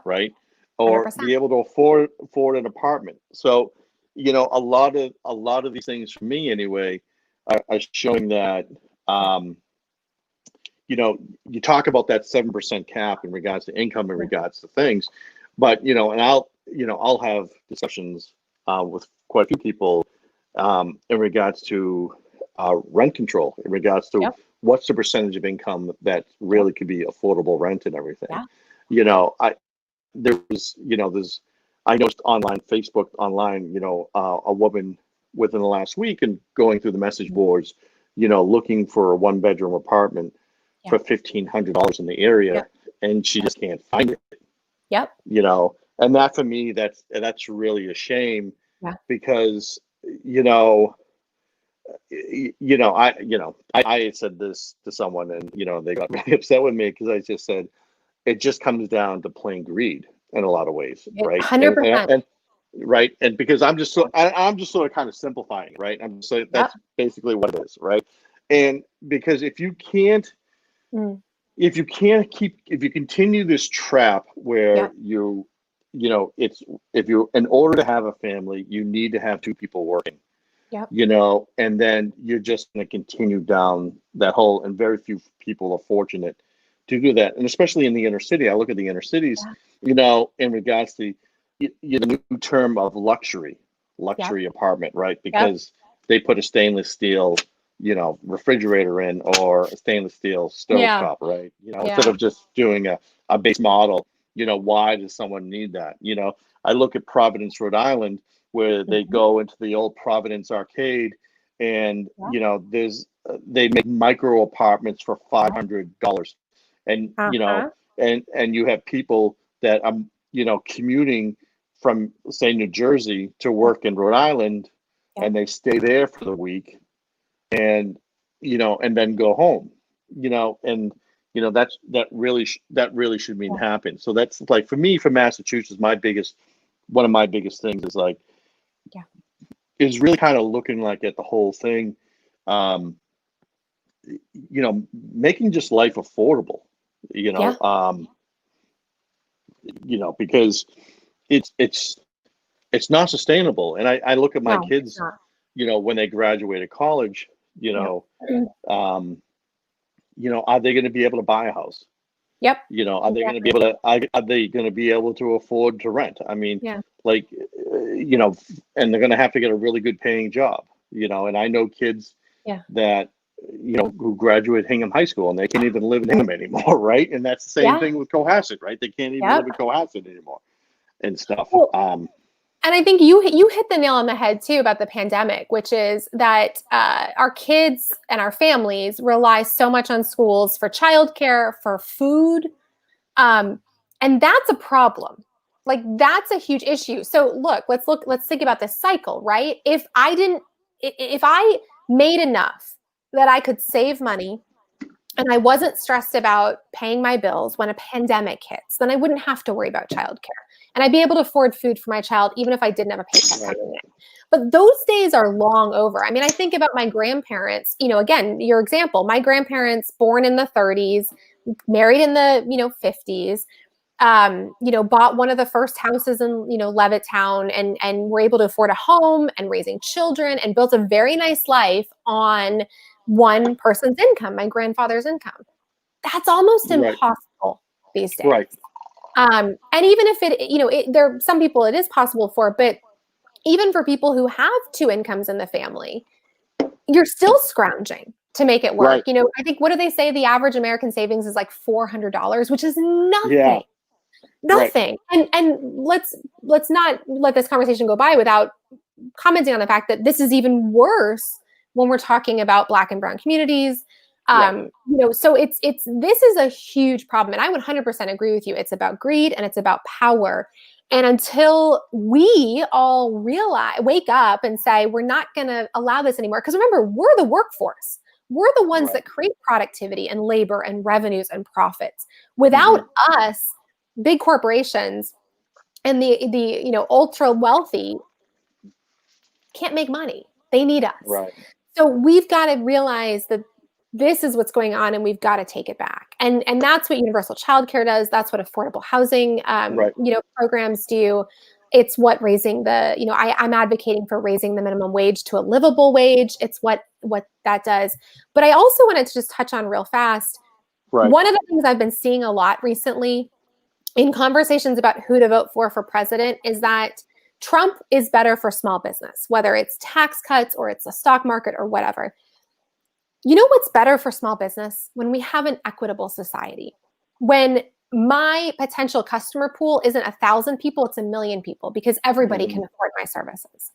Right. Or 100%. Be able to afford an apartment. So, you know, a lot of these things for me anyway are showing that, you know, you talk about that 7% cap in regards to income, in regards to things, but, you know, and I'll have discussions with quite a few people in regards to rent control, in regards to what's the percentage of income that really could be affordable rent and everything. You know, I noticed online, Facebook online, you know, a woman within the last week and going through the message boards, you know, looking for a 1-bedroom apartment for $1,500 in the area, and she just can't find it. You know, and that for me, that's really a shame because, I said this to someone and, you know, they got really upset with me because I just said, it just comes down to plain greed in a lot of ways, right? 100%. And right. And because I'm just sort of kind of simplifying, right? I'm saying that's basically what it is, right? And because if you continue this trap where in order to have a family, you need to have 2 people working. You know, and then you're just going to continue down that hole, and very few people are fortunate to do that. And especially in the inner city, I look at the inner cities, you know, in regards to the new term of luxury apartment, right? Because they put a stainless steel, you know, refrigerator in, or a stainless steel stovetop, right? You know, instead of just doing a base model, you know, why does someone need that? You know, I look at Providence, Rhode Island, where they go into the old Providence arcade, and you know, they make micro apartments for $500, and you know, and you have people that you know, commuting from, say, New Jersey to work in Rhode Island, and they stay there for the week, and and then go home, and that really should mean happen. So that's like, for me, for Massachusetts, one of my biggest things is like, is really kind of looking like at the whole thing, making just life affordable, because it's not sustainable. And I look at my kids, when they graduate college, are they going to be able to buy a house? Yep. Are they going to be able to? Are they going to be able to afford to rent? I mean, like, and they're going to have to get a really good paying job. And I know kids that who graduate Hingham High School and they can't even live in Hingham anymore, right? And that's the same thing with Cohasset, right? They can't even live in Cohasset anymore, and stuff. Well, and I think you hit the nail on the head too about the pandemic, which is that our kids and our families rely so much on schools for childcare, for food, and that's a problem. Like, that's a huge issue. So let's think about this cycle, right? If I made enough that I could save money and I wasn't stressed about paying my bills when a pandemic hits, then I wouldn't have to worry about childcare. And I'd be able to afford food for my child, even if I didn't have a paycheck coming in. But those days are long over. I mean, I think about my grandparents, again, your example, my grandparents born in the 30s, married in the, 50s, bought one of the first houses in, Levittown and were able to afford a home and raising children and built a very nice life on one person's income, my grandfather's income. That's almost impossible these days. Right. And even if there are some people it is possible for, but even for people who have two incomes in the family, you're still scrounging to make it work. Right. I think, what do they say? The average American savings is like $400, which is nothing. Yeah. Nothing. Right. And let's not let this conversation go by without commenting on the fact that this is even worse when we're talking about Black and brown communities. So this is a huge problem. And I would 100% agree with you. It's about greed and it's about power. And until we all wake up and say, we're not going to allow this anymore. Because remember, we're the workforce. We're the ones that create productivity and labor and revenues and profits. Without us, big corporations and the ultra wealthy can't make money. They need us. Right. So we've got to realize that this is what's going on and we've got to take it back. And that's what universal childcare does. That's what affordable housing, programs do. It's what raising I'm advocating for raising the minimum wage to a livable wage. It's what that does. But I also wanted to just touch on real fast. Right. One of the things I've been seeing a lot recently in conversations about who to vote for president is that Trump is better for small business, whether it's tax cuts or it's the stock market or whatever. You know what's better for small business? When we have an equitable society. When my potential customer pool isn't 1,000 people, it's 1 million people, because everybody can afford my services.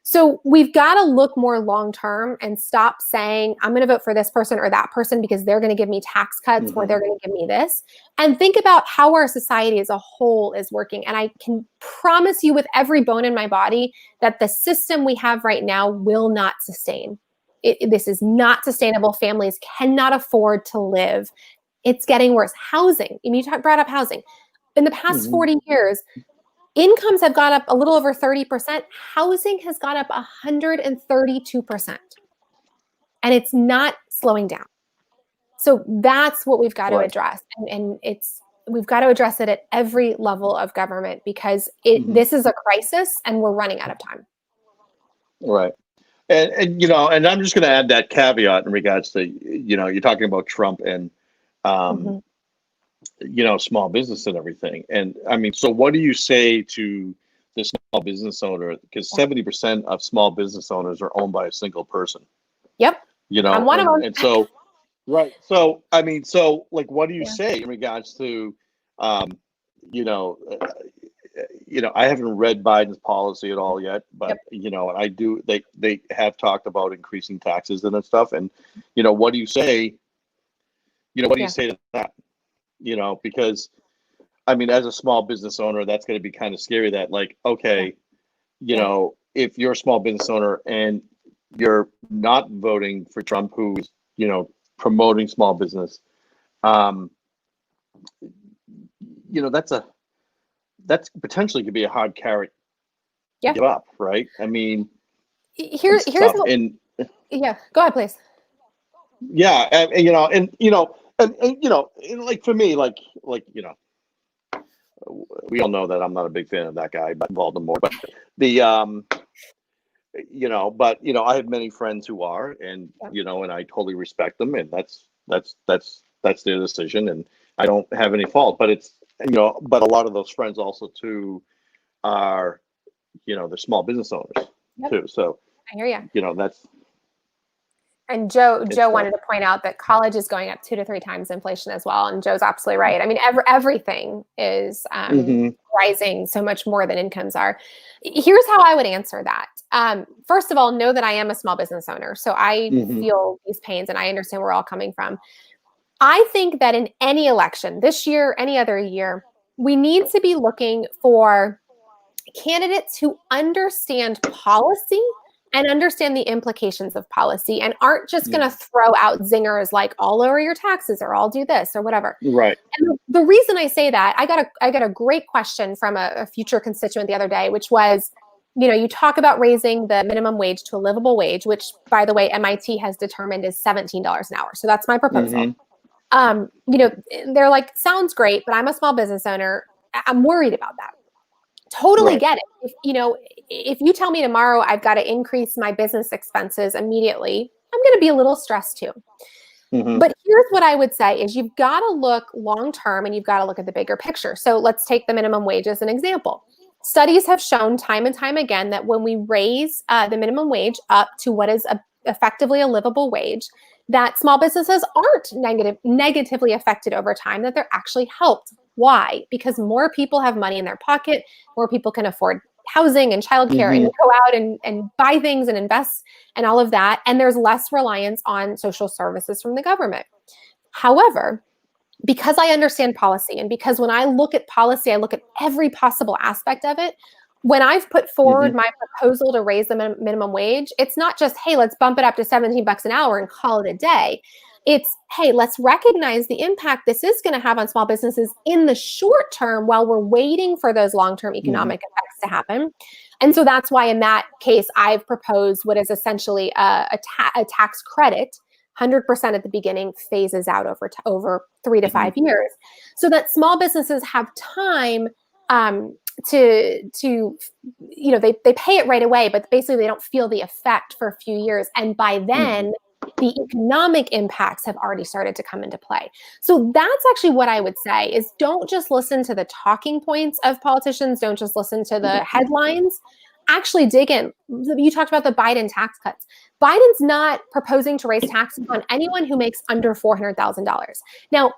So we've got to look more long-term and stop saying, I'm going to vote for this person or that person because they're going to give me tax cuts or they're going to give me this. And think about how our society as a whole is working. And I can promise you with every bone in my body that the system we have right now will not sustain. This is not sustainable. Families cannot afford to live. It's getting worse. Housing. And you brought up housing. In the past 40 years, incomes have gone up a little over 30%. Housing has gone up 132%. And it's not slowing down. So that's what we've got to address. And we've got to address it at every level of government because this is a crisis and we're running out of time. Right. And I'm just going to add that caveat in regards to, you're talking about Trump and, small business and everything. And I mean, so what do you say to the small business owner? Because 70% of small business owners are owned by a single person. Yep. I'm one of them. And so, right. So, I mean, so like, what do you say in regards to, I haven't read Biden's policy at all yet, but I do. They have talked about increasing taxes and stuff. And what do you say? What do you say to that? Because I mean, as a small business owner, that's going to be kind of scary. That like, okay, if you're a small business owner and you're not voting for Trump, who's, you know, promoting small business. You know, that's potentially could be a hard carrot to give up, right? I mean, here's what, yeah, go ahead, please. Yeah, and like for me, like you know, we all know that I'm not a big fan of that guy, but Voldemort. But I have many friends who are, and and I totally respect them, and that's their decision, and I don't have any fault. But it's but a lot of those friends also too are, they're small business owners too. So I hear you. That's. And Joe wanted to point out that college is going up 2 to 3 times inflation as well. And Joe's absolutely right. I mean, everything is rising so much more than incomes are. Here's how I would answer that. First of all, know that I am a small business owner. So I feel these pains and I understand where we're all coming from. I think that in any election, this year, any other year, we need to be looking for candidates who understand policy and understand the implications of policy and aren't just going to throw out zingers like I'll lower your taxes or I'll do this or whatever. Right. And the reason I say that, I got a great question from a future constituent the other day, which was, you talk about raising the minimum wage to a livable wage, which, by the way, MIT has determined is $17 an hour. So that's my proposal. They're like, sounds great, but I'm a small business owner. I'm worried about that. Totally get it. If you tell me tomorrow I've got to increase my business expenses immediately, I'm going to be a little stressed too. But here's what I would say is you've got to look long term and you've got to look at the bigger picture. So let's take the minimum wage as an example. Studies have shown time and time again that when we raise the minimum wage up to what is effectively a livable wage, that small businesses aren't negatively affected over time, that they're actually helped. Why? Because more people have money in their pocket, more people can afford housing and childcare and go out and buy things and invest and all of that. And there's less reliance on social services from the government. However, because I understand policy and because when I look at policy, I look at every possible aspect of it. When I've put forward my proposal to raise the minimum wage, it's not just, hey, let's bump it up to $17 an hour and call it a day. It's, hey, let's recognize the impact this is going to have on small businesses in the short term while we're waiting for those long-term economic effects to happen. And so that's why in that case, I've proposed what is essentially a tax credit, 100% at the beginning, phases out over 3 to 5 years, so that small businesses have time to they pay it right away, but basically they don't feel the effect for a few years. And by then, the economic impacts have already started to come into play. So that's actually what I would say is don't just listen to the talking points of politicians. Don't just listen to the headlines. Actually dig in. You talked about the Biden tax cuts. Biden's not proposing to raise taxes on anyone who makes under $400,000. Now,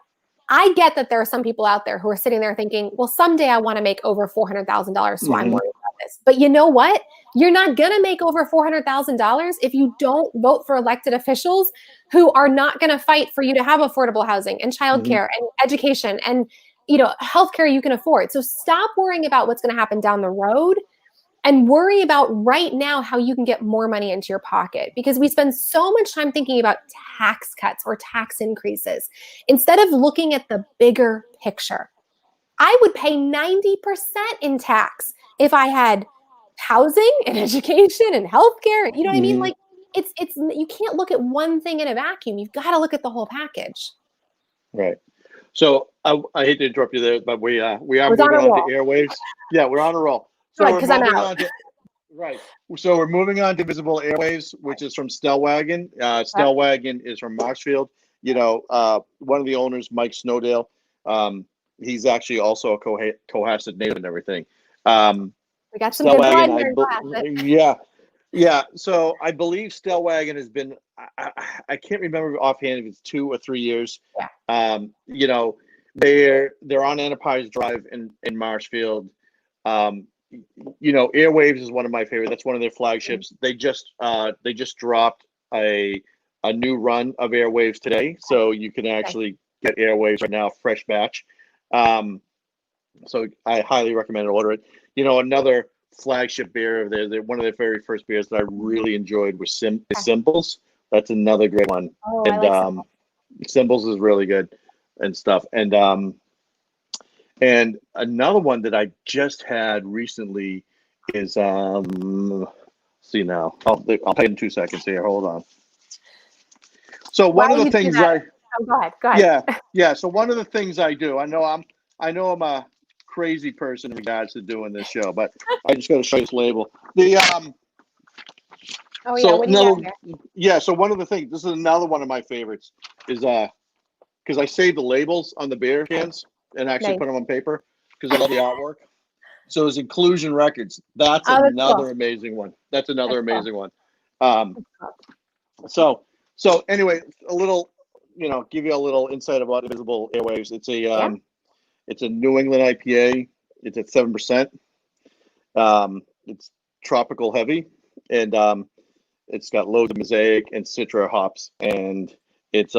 I get that there are some people out there who are sitting there thinking, well, someday I want to make over $400,000, so I'm worried about this. But you know what? You're not going to make over $400,000 if you don't vote for elected officials who are not going to fight for you to have affordable housing and childcare and education and healthcare you can afford. So stop worrying about what's going to happen down the road and worry about right now how you can get more money into your pocket, because we spend so much time thinking about tax cuts or tax increases instead of looking at the bigger picture. I would pay 90% in tax if I had housing and education and healthcare. You know what I mean? Like it's you can't look at one thing in a vacuum. You've got to look at the whole package. Right. So I hate to interrupt you there, but we are moving on to Airwaves. Yeah, we're on a roll. So because I'm out. So we're moving on to Visible Airwaves, which is from Stellwagen. Stellwagen is from Marshfield. One of the owners, Mike Snowdale, he's actually also a Cohasset native and everything. We got some good blood here. Yeah. So I believe Stellwagen has been, I can't remember offhand if it's 2 or 3 years. Yeah. They're on Enterprise Drive in Marshfield. Airwaves is one of my favorite. That's one of their flagships. They just dropped a new run of Airwaves today, so you can actually get Airwaves right now, fresh batch. So I highly recommend order it. Another flagship beer. They're one of their very first beers that I really enjoyed was Symbols. That's another great one. Oh, And I like Symbols. Symbols is really good and stuff. And another one that I just had recently is see now. I'll pay in 2 seconds here. Hold on. So one of the things go ahead. Yeah. So one of the things I do, I know I'm a crazy person in regards to doing this show, but I just got to show you this label. Oh yeah, what do you have here? Yeah, so one of the things, this is another one of my favorites, is because I save the labels on the beer cans and actually put them on paper because I love the artwork. So it's Inclusion Records. That's another amazing one. That's another amazing one. So anyway, a little, give you a little insight about Invisible Airwaves. It's a New England IPA. It's at 7%. It's tropical heavy, and it's got loads of mosaic and citra hops, and it's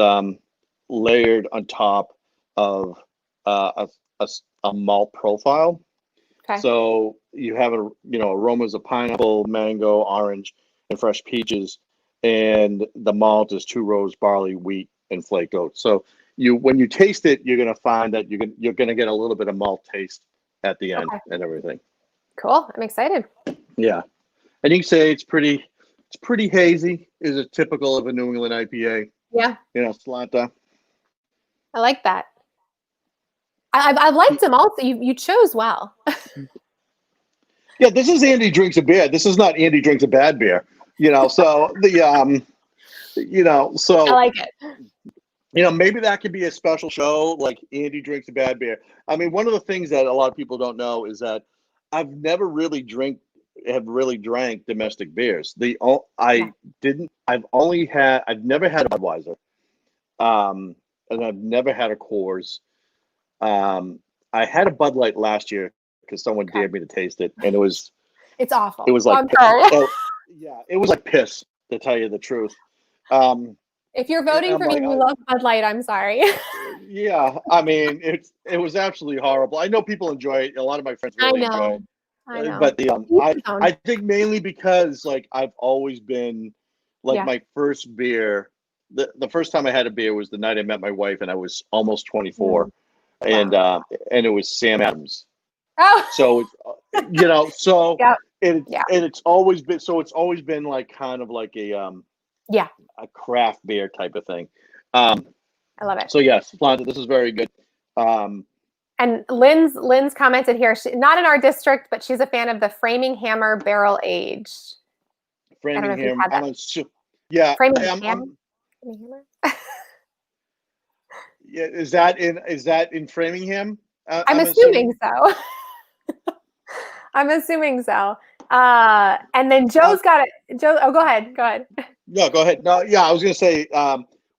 layered on top of a malt profile. Okay. So you have aromas of pineapple, mango, orange, and fresh peaches, and the malt is 2 rows barley, wheat, and flaked oats. So when you taste it, you're gonna find that you're gonna get a little bit of malt taste at the end and everything. Cool. I'm excited. Yeah, and you can say it's pretty hazy. Is it typical of a New England IPA? Yeah. Slanta. I like that. I've liked them also. You chose well. Yeah, this is Andy Drinks a Beer. This is not Andy Drinks a Bad Beer. So so I like it. Maybe that could be a special show, like Andy Drinks a Bad Beer. I mean, one of the things that a lot of people don't know is that I've never really drank domestic beers. I've never had a Budweiser, and I've never had a Coors. I had a Bud Light last year because someone dared me to taste it, and it's awful. It was like it was like piss, to tell you the truth. If you're voting for me, you love Bud Light. I'm sorry. Yeah, I mean, it was absolutely horrible. I know people enjoy it. A lot of my friends really enjoy it. I know. But I think mainly because I've always been my first beer. The first time I had a beer was the night I met my wife, and I was almost 24, and it was Sam Adams. Oh. So it's always been kind of like a craft beer type of thing. I love it. So yes, Flanta, this is very good. And Lynn's commented here, not in our district, but she's a fan of the Framing Hammer Barrel Aged. Framing Hammer. Yeah. Framing Hammer. Yeah, is that in Framingham? I'm assuming so. I'm assuming so. And then Joe's got it. Joe, go ahead. No, go ahead. No, yeah, I was gonna say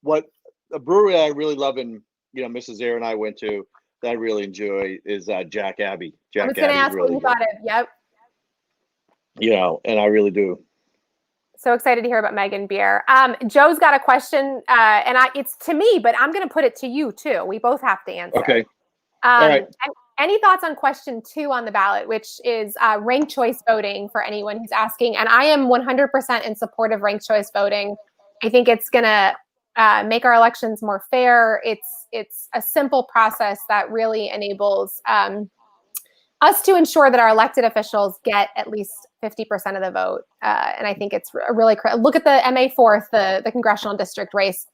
what a brewery I really love, and Mrs. Ayer and I went to that I really enjoy is Jack Abbey. I was gonna ask what you thought of. Yep. And I really do. So excited to hear about Megan Beer. Joe's got a question, and it's to me, but I'm going to put it to you too. We both have to answer. Okay. All right. Any thoughts on question 2 on the ballot, which is ranked choice voting for anyone who's asking? And I am 100% in support of ranked choice voting. I think it's going to make our elections more fair. It's a simple process that really enables us to ensure that our elected officials get at least 50% of the vote. And I think it's a really look at the MA 4th, the congressional district race,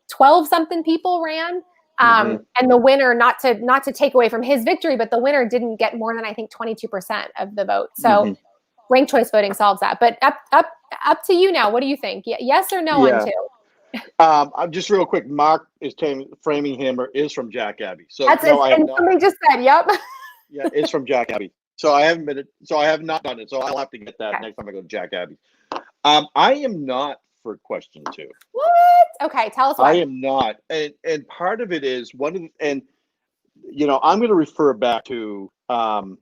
12 something people ran. And the winner, not to take away from his victory, but the winner didn't get more than, I think, 22% of the vote. So ranked choice voting solves that. But up to you now. What do you think? Yes or no on 2? I'm just real quick. Mark is saying Framing Hammer is from Jack Abbey. So somebody just said, yep. Yeah, it's from Jack Abbey. So I have not done it. So I'll have to get that next time I go to Jack Abbey. I am not for question 2. What? Okay, tell us why. I am not, and part of it is I'm going to refer back to in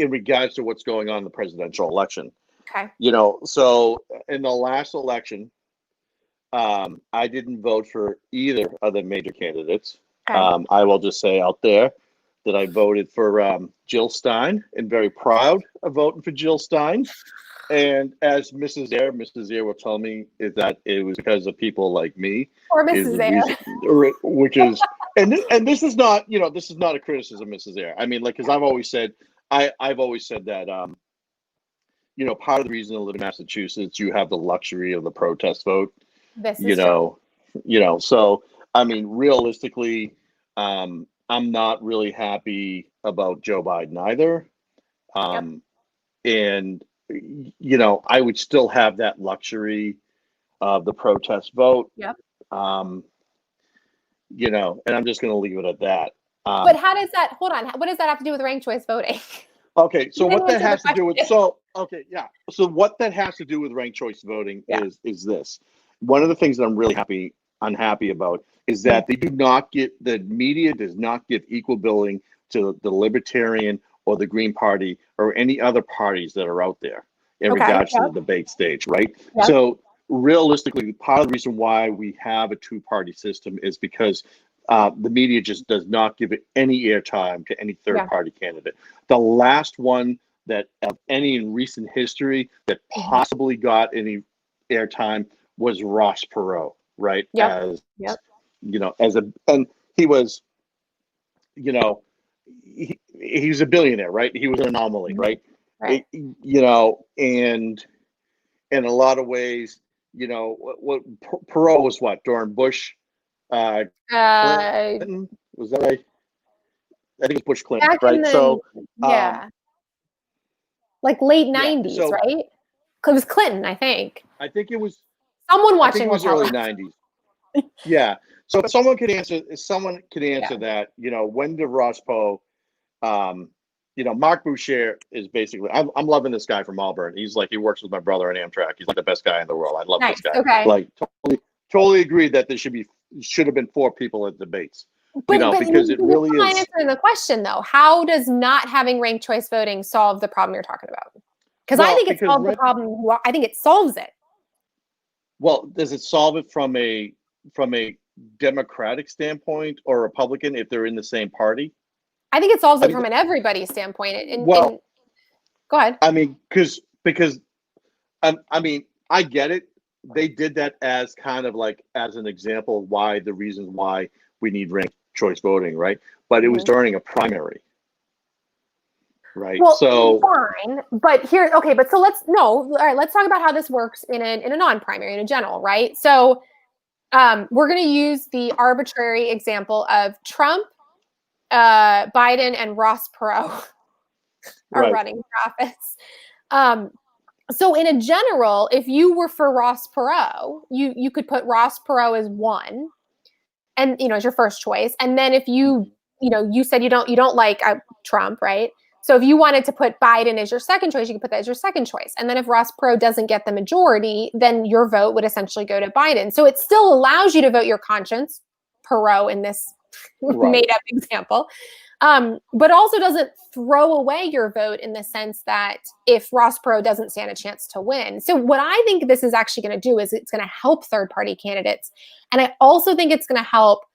regards to what's going on in the presidential election. Okay. So in the last election, I didn't vote for either of the major candidates. Okay. I will just say out there, that I voted for Jill Stein, and very proud of voting for Jill Stein. And as Mrs. Ayer will tell me is that it was because of people like me. Or Mrs. Ayer. Which is, and this is not, this is not a criticism, Mrs. Ayer. I mean, like, because I've always said that, part of the reason to live in Massachusetts, you have the luxury of the protest vote. This is true. So, I mean, realistically, I'm not really happy about Joe Biden either. And, I would still have that luxury of the protest vote. Yep. And I'm just going to leave it at that. But how does that, hold on, what does that have to do with ranked choice voting? Okay, so what that has to do with, so what that has to do with ranked choice voting is this. One of the things that I'm really unhappy about is that the media does not give equal billing to the Libertarian or the Green Party or any other parties that are out there in regards to the debate stage, right? Yep. So realistically, part of the reason why we have a two-party system is because the media just does not give it any airtime to any third-party candidate. The last one that of any in recent history that possibly got any airtime was Ross Perot, right? And he was, he's a billionaire, right? He was an anomaly, right? And in a lot of ways, what Perot was during Bush, Clinton? Was that right? I think it's Bush Clinton, right? Like late 90s, right? It was Clinton, I think. I think it was someone watching. I think it was early 90s. Yeah. So if someone could answer that, when did Ross Poe, Mark Boucher is basically, I'm loving this guy from Auburn. He works with my brother on Amtrak. He's like the best guy in the world. I love this guy. Okay. Like totally agree that there should have been 4 people at debates. But because it really is. Answering the question though, how does not having ranked choice voting solve the problem you're talking about? Because I think it solves the problem. I think it solves it. Well, does it solve it from a Democratic standpoint or Republican if they're in the same party? I think it solves it from an everybody standpoint. Go ahead. I mean, because I get it. They did that as kind of like as an example of the reasons why we need ranked choice voting, right? But it was during a primary, right? Well, so fine, but let's talk about how this works in a non-primary, in a general, right? So we're going to use the arbitrary example of Trump, Biden, and Ross Perot are running for office. So in a general, if you were for Ross Perot, you could put Ross Perot as 1, and as your first choice. And then if you said you don't like Trump, right? So if you wanted to put Biden as your second choice, you could put that as your second choice. And then if Ross Perot doesn't get the majority, then your vote would essentially go to Biden. So it still allows you to vote your conscience, Perot in this made up example, but also doesn't throw away your vote in the sense that if Ross Perot doesn't stand a chance to win. So what I think this is actually going to do is it's going to help third-party candidates. And I also think it's going to help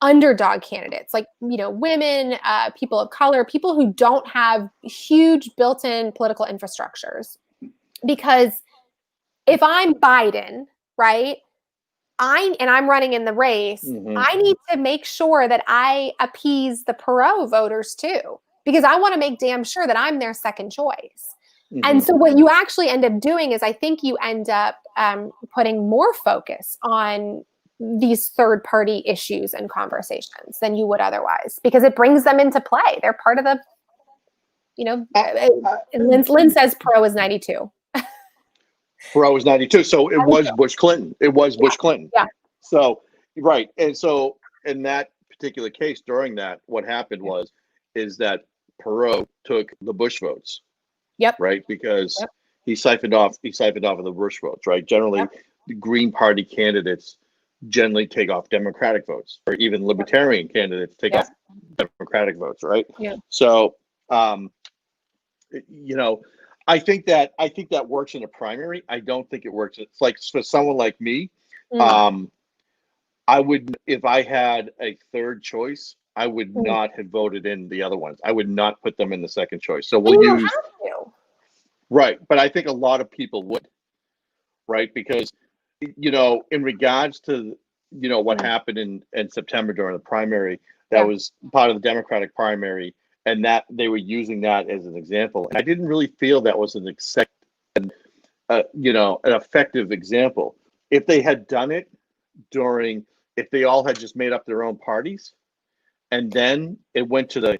underdog candidates, like, women, people of color, people who don't have huge built-in political infrastructures. Because if I'm Biden, right, I'm running in the race, I need to make sure that I appease the Perot voters too, because I want to make damn sure that I'm their second choice. And so what you actually end up doing is I think you end up putting more focus on these third-party issues and conversations than you would otherwise, because it brings them into play. They're part of the, Lynn says Perot is 92. Perot was 92. So it was Bush Clinton. It was Bush Clinton. Yeah. So, right. And so in that particular case, during that, what happened is that Perot took the Bush votes. Yep. Right. Because he siphoned off of the Bush votes, right? Generally, the Green Party candidates generally take off Democratic votes, or even Libertarian candidates take off Democratic votes, right? Yeah. So, I think that works in a primary. I don't think it works. It's like for someone like me, I would, if I had a third choice, I would not have voted in the other ones. I would not put them in the second choice. So You we'll don't use have to. right, but I think a lot of people would, right? Because in regards to what happened in September during the primary, that Yeah. was part of the Democratic primary, and that they were using that as an example. And I didn't really feel that was an effective example. If they had done it if they all had just made up their own parties, and then it went to the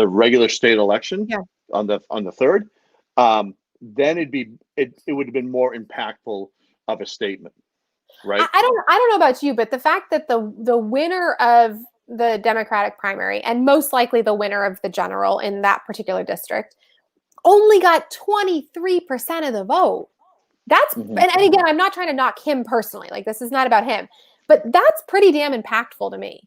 regular state election on the third, then it would have been more impactful of a statement, right? I don't know about you, but the fact that the winner of the Democratic primary, and most likely the winner of the general in that particular district, only got 23% of the vote. That's and again, I'm not trying to knock him personally. Like, this is not about him, but that's pretty damn impactful to me.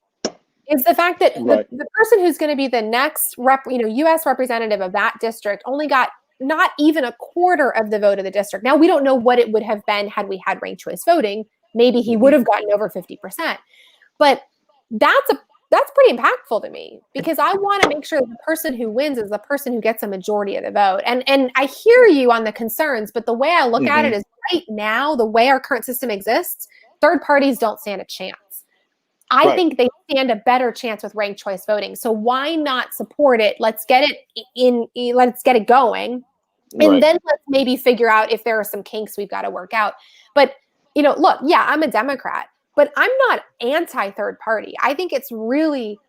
It's the fact that the person who's going to be the next U.S. representative of that district only got not even a quarter of the vote of the district. Now, we don't know what it would have been had we had ranked choice voting. Maybe he would have gotten over 50%, but that's pretty impactful to me, because I want to make sure that the person who wins is the person who gets a majority of the vote. And I hear you on the concerns, but the way I look at it is, right now, the way our current system exists, third parties don't stand a chance. I think they stand a better chance with ranked choice voting. So why not support it? Let's get it going. And then let's maybe figure out if there are some kinks we've got to work out. But, look, yeah, I'm a Democrat, but I'm not anti-third party. I think it's really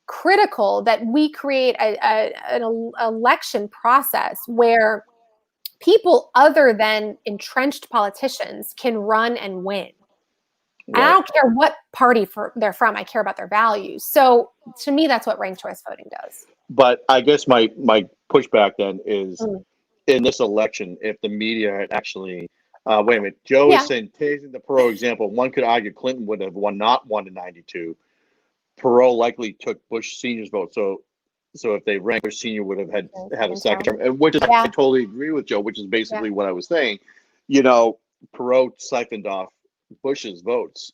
critical that we create an election process where people other than entrenched politicians can run and win. And I don't care what party they're from. I care about their values. So to me, that's what ranked choice voting does. But I guess my pushback then is, in this election, if the media had actually wait a minute, Joe is saying, taking the Perot example, one could argue Clinton would have not won in 92. Perot likely took Bush Senior's vote. So if they ranked, Bush Senior would have had a second term, and which is I totally agree with Joe, which is basically what I was saying. Perot siphoned off Bush's votes.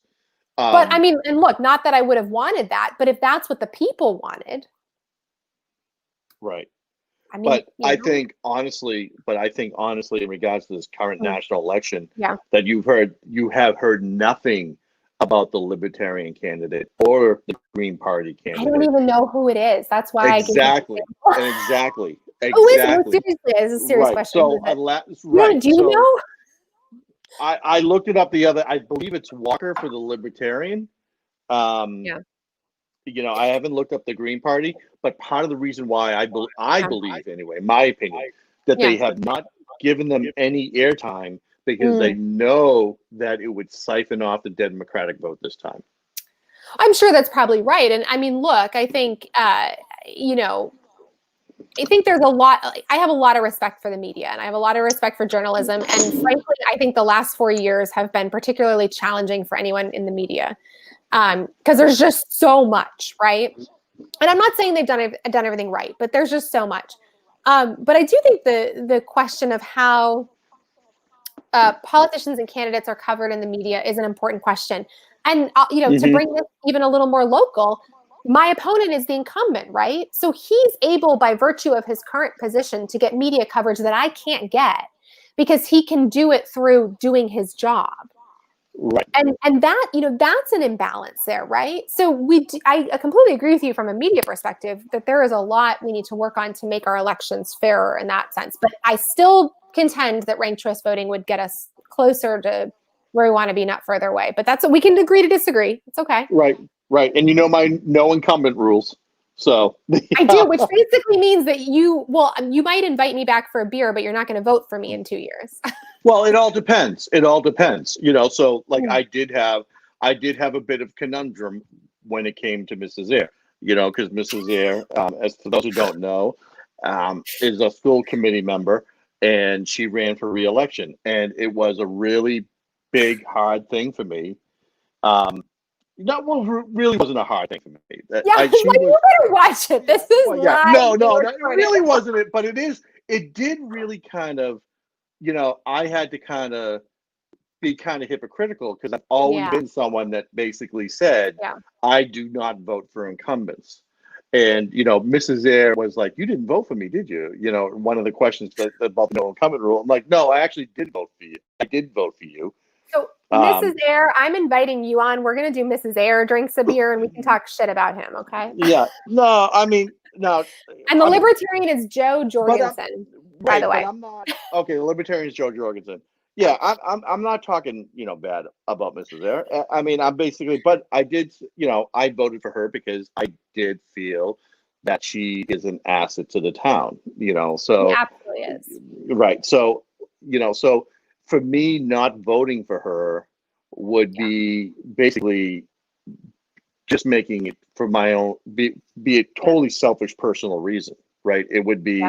But I mean, and look, not that I would have wanted that, but if that's what the people wanted. Right. I mean, but I think honestly, in regards to this current national election, that you have heard nothing about the Libertarian candidate or the Green Party candidate. I don't even know who it is. That's why exactly. Who is it? No, seriously, it's a serious question. So, do you know? I looked it up I believe it's Walker for the Libertarian. I haven't looked up the Green Party, but part of the reason why I believe, anyway, in my opinion, that they have not given them any airtime because they know that it would siphon off the Democratic vote this time. I'm sure that's probably right. And I mean, look, I think, I think there's I have a lot of respect for the media, and I have a lot of respect for journalism. And frankly, I think the last 4 years have been particularly challenging for anyone in the media. Because there's just so much, right? And I'm not saying they've done everything right, but there's just so much. But I do think the question of how politicians and candidates are covered in the media is an important question. And to bring this even a little more local, my opponent is the incumbent, right? So he's able, by virtue of his current position, to get media coverage that I can't get because he can do it through doing his job. Right. And that, that's an imbalance there, right? So I completely agree with you from a media perspective that there is a lot we need to work on to make our elections fairer in that sense. But I still contend that ranked choice voting would get us closer to where we want to be, not further away. But that's what we can agree to disagree. It's okay. Right. And my no incumbent rules. So I do, which basically means that you might invite me back for a beer, but you're not going to vote for me in 2 years. Well, it all depends. So like I did have a bit of conundrum when it came to Mrs. Ayer, because Mrs. Ayer, as for those who don't know, is a school committee member, and she ran for re-election, and it was a really big, hard thing for me. Really wasn't a hard thing for me. You better watch it. This is live. No, it really wasn't it, but it is. It did really kind of. I had to kind of be kind of hypocritical because I've always Yeah. been someone that basically said, Yeah. I do not vote for incumbents. And, Mrs. Ayer was like, you didn't vote for me, did you? One of the questions about the no incumbent rule. I'm like, no, I actually did vote for you. I did vote for you. So, Mrs. Ayer, I'm inviting you on. We're going to do Mrs. Ayer drinks a beer and we can talk shit about him, okay? Yeah. No, I mean, no. And the libertarian is Joe Jorgensen, by the way. But I'm not. Okay, the libertarian is Joe Jorgensen. Yeah, I'm not talking, bad about Mrs. Ayer. I mean, I'm basically, but I did, I voted for her because I did feel that she is an asset to the town, so. He absolutely is. Right. So, so for me, not voting for her would be basically just making it for my own, be a totally selfish personal reason, right? It would be,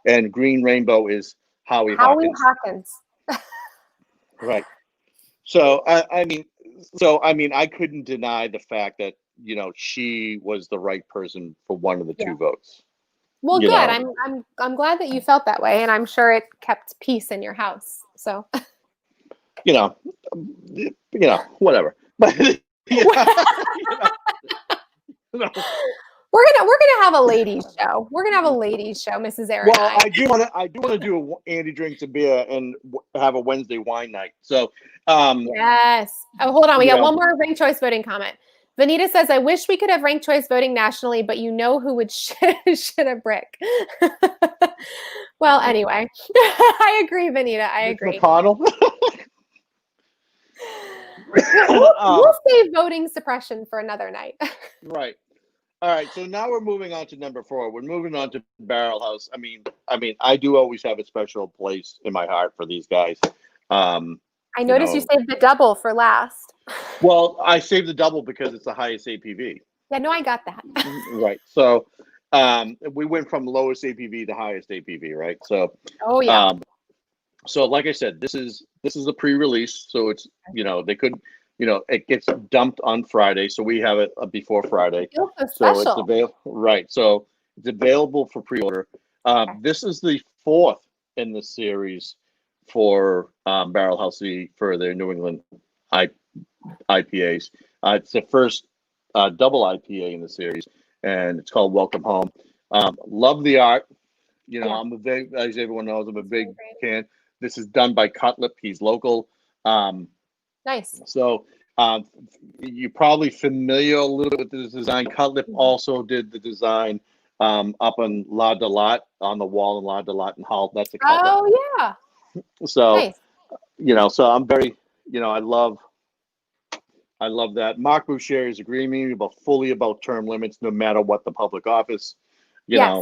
and Green Rainbow is Howie Hawkins. Right. So I mean, I couldn't deny the fact that she was the right person for one of the two votes. Well, good. I'm glad that you felt that way, and I'm sure it kept peace in your house. So, whatever. But we're gonna have a ladies show. We're gonna have a ladies show, Mrs. Ayer. Well, I do want to do Andy drinks a beer and have a Wednesday wine night. So, yes. Oh, hold on. We got one more ranked choice voting comment. Vanita says, "I wish we could have ranked choice voting nationally, but who would shit a brick." Well, anyway, I agree, Vanita. I agree. McConnell. We'll save voting suppression for another night. Right. All right, so now we're moving on to number 4. We're moving on to Barrel House. I mean, I do always have a special place in my heart for these guys. I noticed you saved the double for last. Well, I saved the double because it's the highest APV. Yeah, no, I got that. Right. So we went from lowest APV to highest APV, right? So. Oh yeah. So like I said, this is a pre-release, so it's they couldn't. It gets dumped on Friday, so we have it before Friday. So it's available, right? So it's available for pre-order. This is the 4th in the series for Barrel House V for their New England IPAs. It's the first double IPA in the series, and it's called Welcome Home. Love the art. I'm as everyone knows, I'm a big fan. This is done by Cutlip. He's local. Nice. So you're probably familiar a little bit with this design. Cutlip also did the design up on La Delotte, on the wall in La Delotte in Hull. That's a Cutlip. Oh yeah. So nice. So I'm very, I love that. Mark Boucher is agreeing fully about term limits, no matter what the public office,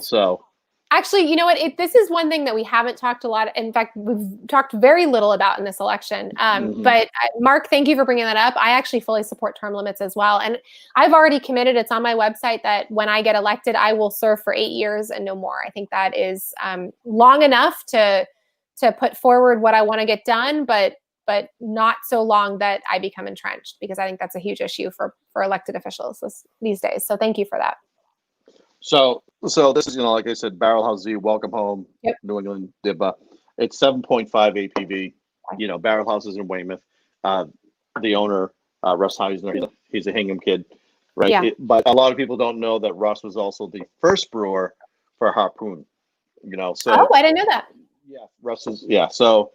so. Actually, you know what? This is one thing that we haven't talked a lot. In fact, we've talked very little about in this election. But Mark, thank you for bringing that up. I actually fully support term limits as well. And I've already committed, it's on my website, that when I get elected, I will serve for 8 years and no more. I think that is long enough to put forward what I want to get done, but not so long that I become entrenched, because I think that's a huge issue for elected officials these days. So thank you for that. So this is, like I said, Barrel House Z, Welcome Home, New England Dibba. It's 7.5 APV. Barrel House is in Weymouth. The owner, Russ Heisner, he's a Hingham kid, right? Yeah. But a lot of people don't know that Russ was also the first brewer for Harpoon. So. Oh, I didn't know that. Yeah, Russ is. Yeah, so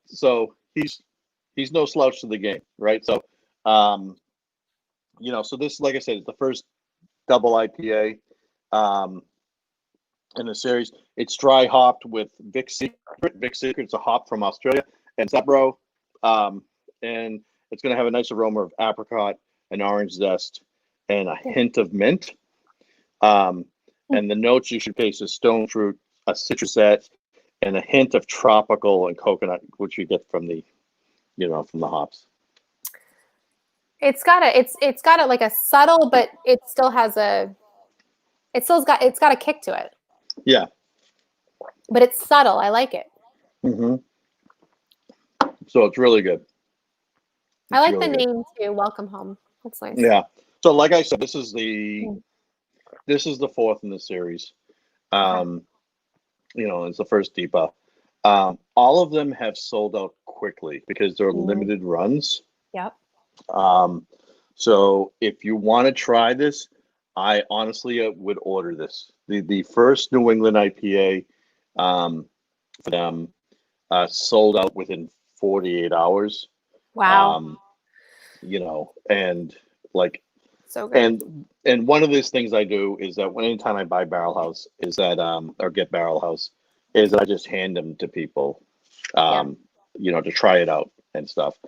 so he's no slouch to the game, right? So, so this, like I said, is the first double IPA in the series. It's dry hopped with Vic Secret. Vic Secret's a hop from Australia, and Zebro, and it's going to have a nice aroma of apricot and orange zest and a hint of mint. And the notes you should taste is stone fruit, a citrusette, and a hint of tropical and coconut, which you get from the hops. It's got a like a subtle, but it's got a kick to it. Yeah. But it's subtle. I like it. So it's really good. I like the name too. Welcome Home. That's nice. Yeah. So like I said, this is the 4th in the series. It's the first DIPA. All of them have sold out quickly because they're limited runs. Yep. So if you want to try this, I honestly would order this. The first New England IPA for them sold out within 48 hours. Wow. You know, and like, So good. and one of these things I do is that anytime I buy Barrel House is that or get Barrel House is that I just hand them to people, you know, to try it out and stuff.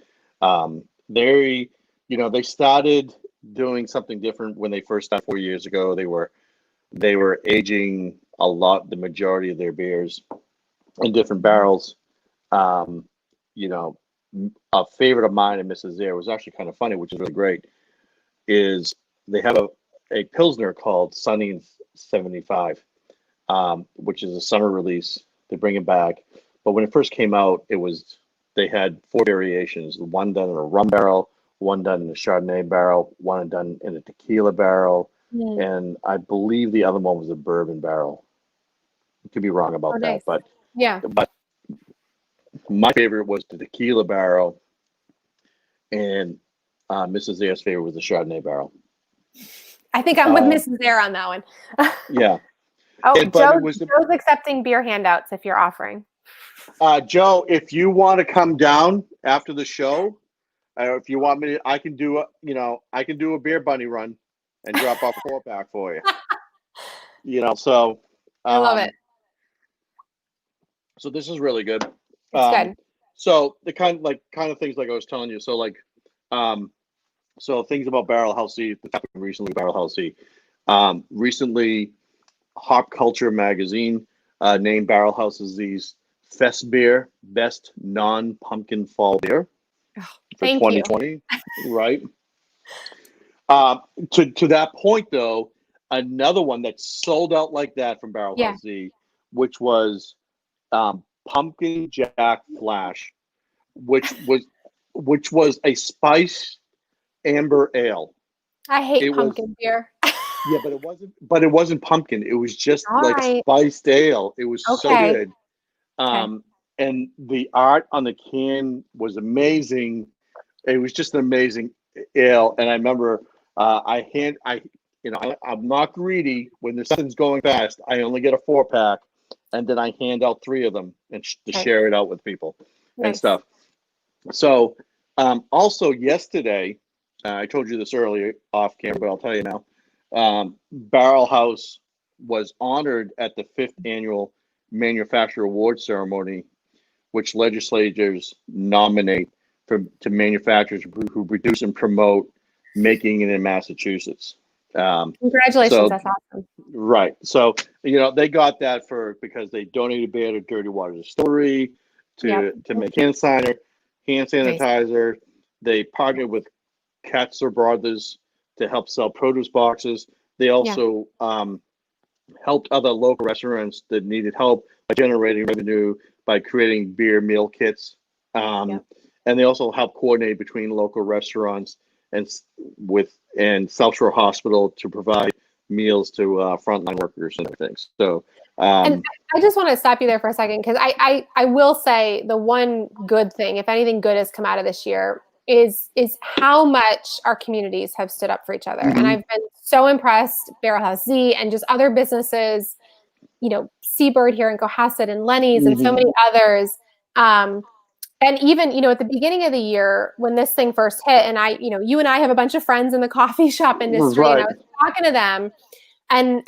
They, you know, they started doing something different when they first started 4 years ago. They were aging a lot, the majority of their beers in different barrels. You know, a favorite of mine and Mrs. Ayer was actually kind of funny, which is really great, is they have a Pilsner called Sunny in 75, which is a summer release. They bring it back. But when it first came out, they had 4 variations, one done in a rum barrel, one done in a Chardonnay barrel, one done in a tequila barrel, and I believe the other one was a bourbon barrel. I could be wrong about that, but my favorite was the tequila barrel, and Mrs. Ayer's favorite was the Chardonnay barrel. I think I'm with Mrs. Ayer on that one. Yeah. Oh, Joe's accepting beer handouts if you're offering. Joe, if you want to come down after the show, if you want me to, I can do a beer bunny run and drop off a 4-pack for you. You know, so I love it. So this is really good. It's good. So the kind of things like I was telling you. So like, so things about Barrel Housey. Recently, Barrel Housey. Recently, Hop Culture magazine named Barrel House as the Fest Beer Best Non-Pumpkin Fall Beer for 2020. Right. To that point, though, another one that sold out like that from Barrel Housey, which was Pumpkin Jack Flash, which was a spiced amber ale. I hate pumpkin beer. Yeah, but it wasn't pumpkin. It was just spiced ale. It was so good. And the art on the can was amazing. It was just an amazing ale. And I remember I'm not greedy when there's something's going fast. I only get a 4-pack, and then I hand out 3 of them and to share it out with people and stuff. So also yesterday, I told you this earlier off camera, but I'll tell you now. Barrel House was honored at the 5th annual Manufacturer Award Ceremony, which legislators nominate to manufacturers who produce and promote making it in Massachusetts. Congratulations, that's awesome. Right. So, they got that because they donated beer to Dirty Water Distillery to make hand sanitizer. They partnered with Katzer Brothers to help sell produce boxes. They also helped other local restaurants that needed help by generating revenue by creating beer meal kits. And they also helped coordinate between local restaurants and South Shore Hospital to provide meals to frontline workers and everything. So, and I just want to stop you there for a second, because I will say the one good thing, if anything good has come out of this year, is how much our communities have stood up for each other. And I've been so impressed, Barrel House Z and just other businesses, Seabird here in Cohasset and Lenny's and so many others. And even, at the beginning of the year when this thing first hit, and you and I have a bunch of friends in the coffee shop industry, and I was talking to them, and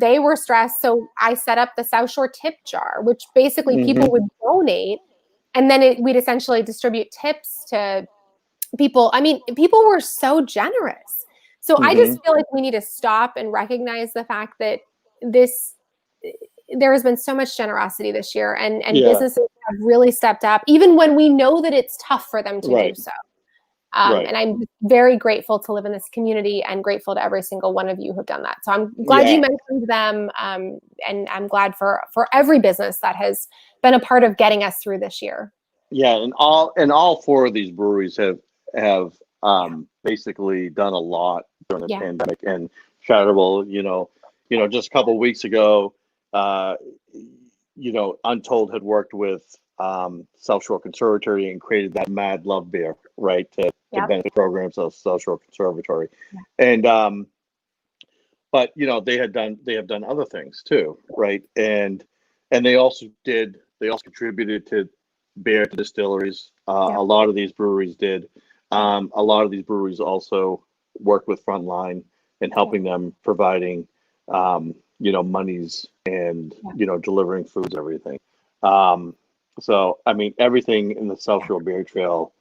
they were stressed. So I set up the South Shore tip jar, which basically people would donate, and then we'd essentially distribute tips to people. I mean, people were so generous. So I just feel like we need to stop and recognize the fact that there has been so much generosity this year, and businesses have really stepped up, even when we know that it's tough for them to do so. And I'm very grateful to live in this community and grateful to every single one of you who've done that. So I'm glad you mentioned them, and I'm glad for every business that has been a part of getting us through this year. Yeah, and all 4 of these breweries have basically done a lot during the pandemic and charitable. Just a couple of weeks ago, Untold had worked with South Shore Conservatory and created that Mad Love Beer, right, to benefit programs of South Shore Conservatory, and but they have done other things too, right, and they also contributed to beer to distilleries. A lot of these breweries did. A lot of these breweries also worked with Frontline and helping them providing monies and delivering foods and everything. So I mean, everything in the South Shore Beer Trail,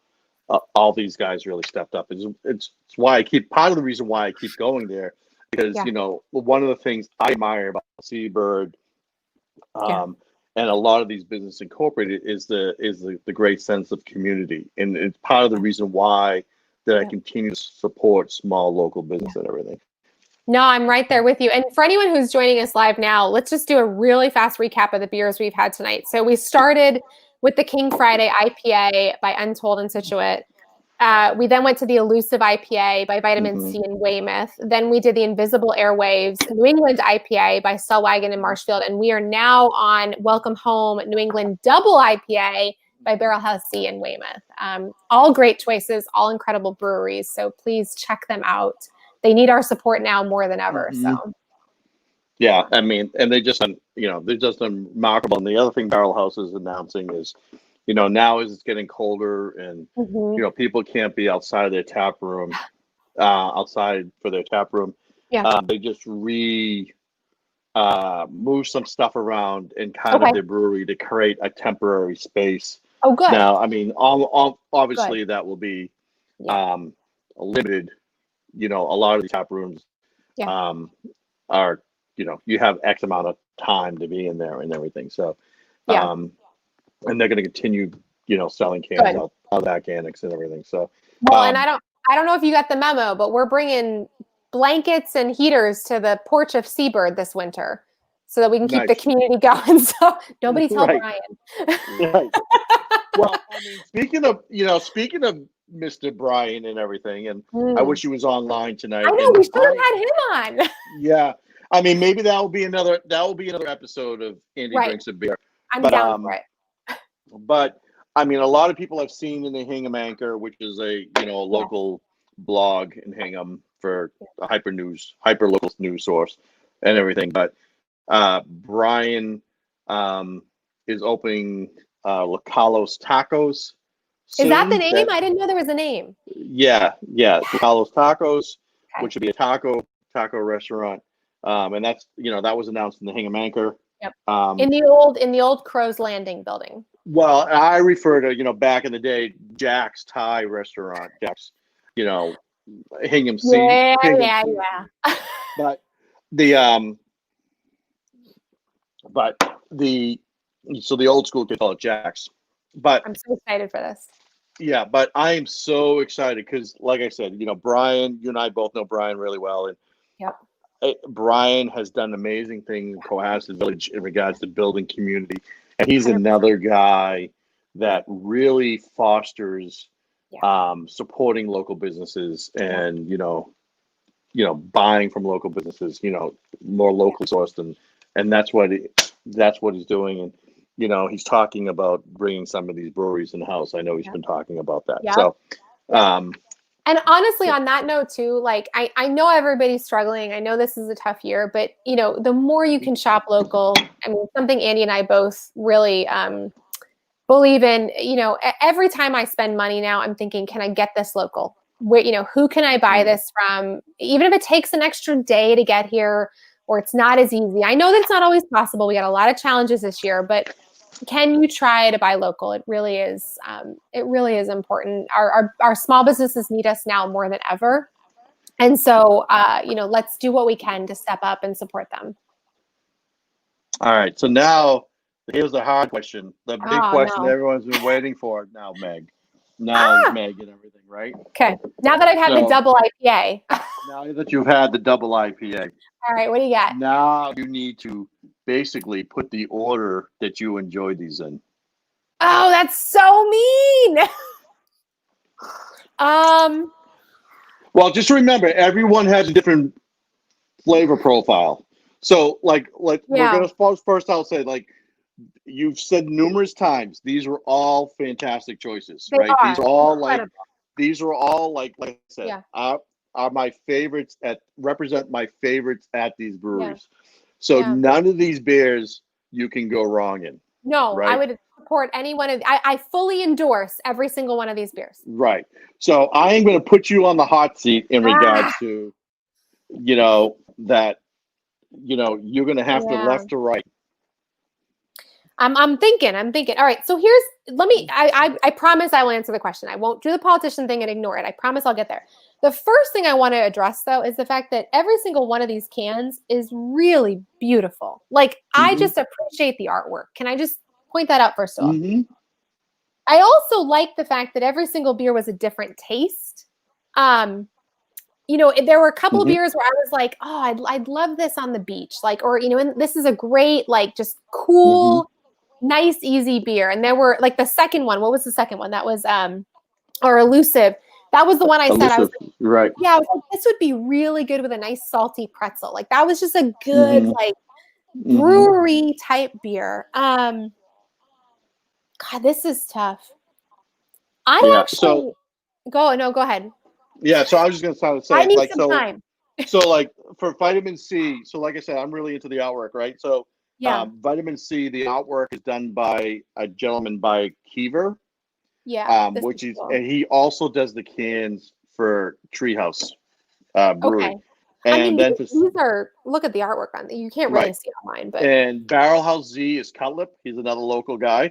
all these guys really stepped up. It's why part of the reason why I keep going there, because one of the things I admire about Seabird and a lot of these business incorporated is the great sense of community, and it's part of the reason why that I continue to support small local business and everything. No, I'm right there with you. And for anyone who's joining us live now, let's just do a really fast recap of the beers we've had tonight. So we started with the King Friday IPA by Untold and Scituate. We then went to the Elusive IPA by Vitamin C and Weymouth. Then we did the Invisible Airwaves New England IPA by Stellwagen and Marshfield. And we are now on Welcome Home New England Double IPA by Barrel House C and Weymouth. All great choices, all incredible breweries. So please check them out. They need our support now more than ever. So, yeah, I mean, and they're just remarkable. And the other thing Barrel House is announcing is, now as it's getting colder and people can't be outside their tap room, outside for their tap room. They just move some stuff around in kind of their brewery to create a temporary space. Oh, good. Now, I mean, obviously that will be limited. A lot of these tap rooms are, you have X amount of time to be in there and everything. So, and they're going to continue, selling cans out of Organics and everything. So, well, and I don't know if you got the memo, but we're bringing blankets and heaters to the porch of Seabird this winter so that we can keep the community going. So nobody tell Brian. Right. Well, I mean, speaking of Mr. Brian and everything, and I wish he was online tonight. I know, we should have had him on. Yeah. I mean, maybe that will be another episode of Andy Drinks a Beer. I'm down for it. But I mean, a lot of people have seen in the Hingham Anchor, which is a local blog in Hingham for a hyper local news source and everything. But Brian is opening La Carlos Tacos. Is that the name? I didn't know there was a name. Yeah, La Carlos Tacos, which would be a taco restaurant. And that's that was announced in the Hingham Anchor. Yep. In the old Crow's Landing building. Well, I refer to back in the day, Jack's Thai restaurant. Jack's, Hingham C. Yeah. But the the old school could call it Jack's. But I'm so excited for this. Yeah, but I am so excited because, like I said, Brian, you and I both know Brian really well, and Brian has done amazing things in Cohasset Village in regards to building community, and he's another guy that really fosters supporting local businesses and buying from local businesses, more locally sourced, and that's what he's doing, and he's talking about bringing some of these breweries in house. I know he's been talking about that. So, and honestly, on that note too, like I know everybody's struggling. I know this is a tough year, but the more you can shop local, I mean, something Andy and I both really believe in. Every time I spend money now, I'm thinking, can I get this local? Where who can I buy this from? Even if it takes an extra day to get here, or it's not as easy. I know that's not always possible. We got a lot of challenges this year, but can you try to buy local? It really is. It really is important. Our small businesses need us now more than ever, and so let's do what we can to step up and support them. All right. So now here's the hard question, the big question everyone's been waiting for. Now, Meg. Meg and everything, right? Okay. Now that I've had the double IPA. Now that you've had the double IPA. All right. What do you got? Now you need to basically put the order that you enjoyed these in. Oh, that's so mean. Well, just remember, everyone has a different flavor profile. So, we're gonna first. I'll say, you've said numerous times, these were all fantastic choices, They right? are These are all incredible. like I said, Yeah. are my favorites represent my favorites at these breweries. So Yeah. none of these beers you can go wrong in. No, right? I would support any one of. I fully endorse every single one of these beers. Right. So I am going to put you on the hot seat in regards to, that, you're going to have to left to right. I'm thinking. All right. So I promise I will answer the question. I won't do the politician thing and ignore it. I promise I'll get there. The first thing I want to address, though, is the fact that every single one of these cans is really beautiful. Like, I just appreciate the artwork. Can I just point that out first of all? I also like the fact that every single beer was a different taste. There were a couple of beers where I was like, oh, I'd love this on the beach. Like, or, and this is a great, like, just cool, nice, easy beer. And there were, like, the second one. What was the second one? That was, or Elusive. That was the one I said. I was like, right. Yeah, I was like, this would be really good with a nice salty pretzel. Like, that was just a good, like, brewery type beer. God, this is tough. Go ahead. Yeah, so I was just going to say, I need like, some time. So, like, for vitamin C, so like I said, I'm really into the artwork, right? So, vitamin C, the artwork is done by a gentleman by Kiever. Yeah, which is cool. And he also does the cans for Treehouse Brewery. Okay. And then these are, look at the artwork on you can't really see online, but and Barrel House Z is Cutlip. He's another local guy.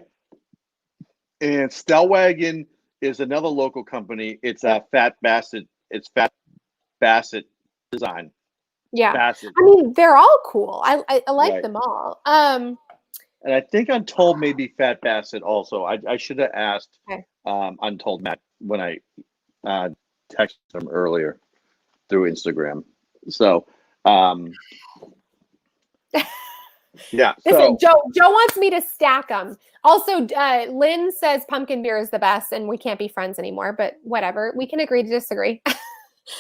And Stellwagen is another local company. It's a Fat Bassett. It's Fat Bassett design. Yeah. Bassett. They're all cool. I like them all. And I think Untold may be Fat Bassett also. I should have asked Untold Matt when I texted him earlier through Instagram. So, yeah. Listen, Joe wants me to stack them. Also, Lynn says pumpkin beer is the best, and we can't be friends anymore. But whatever, we can agree to disagree.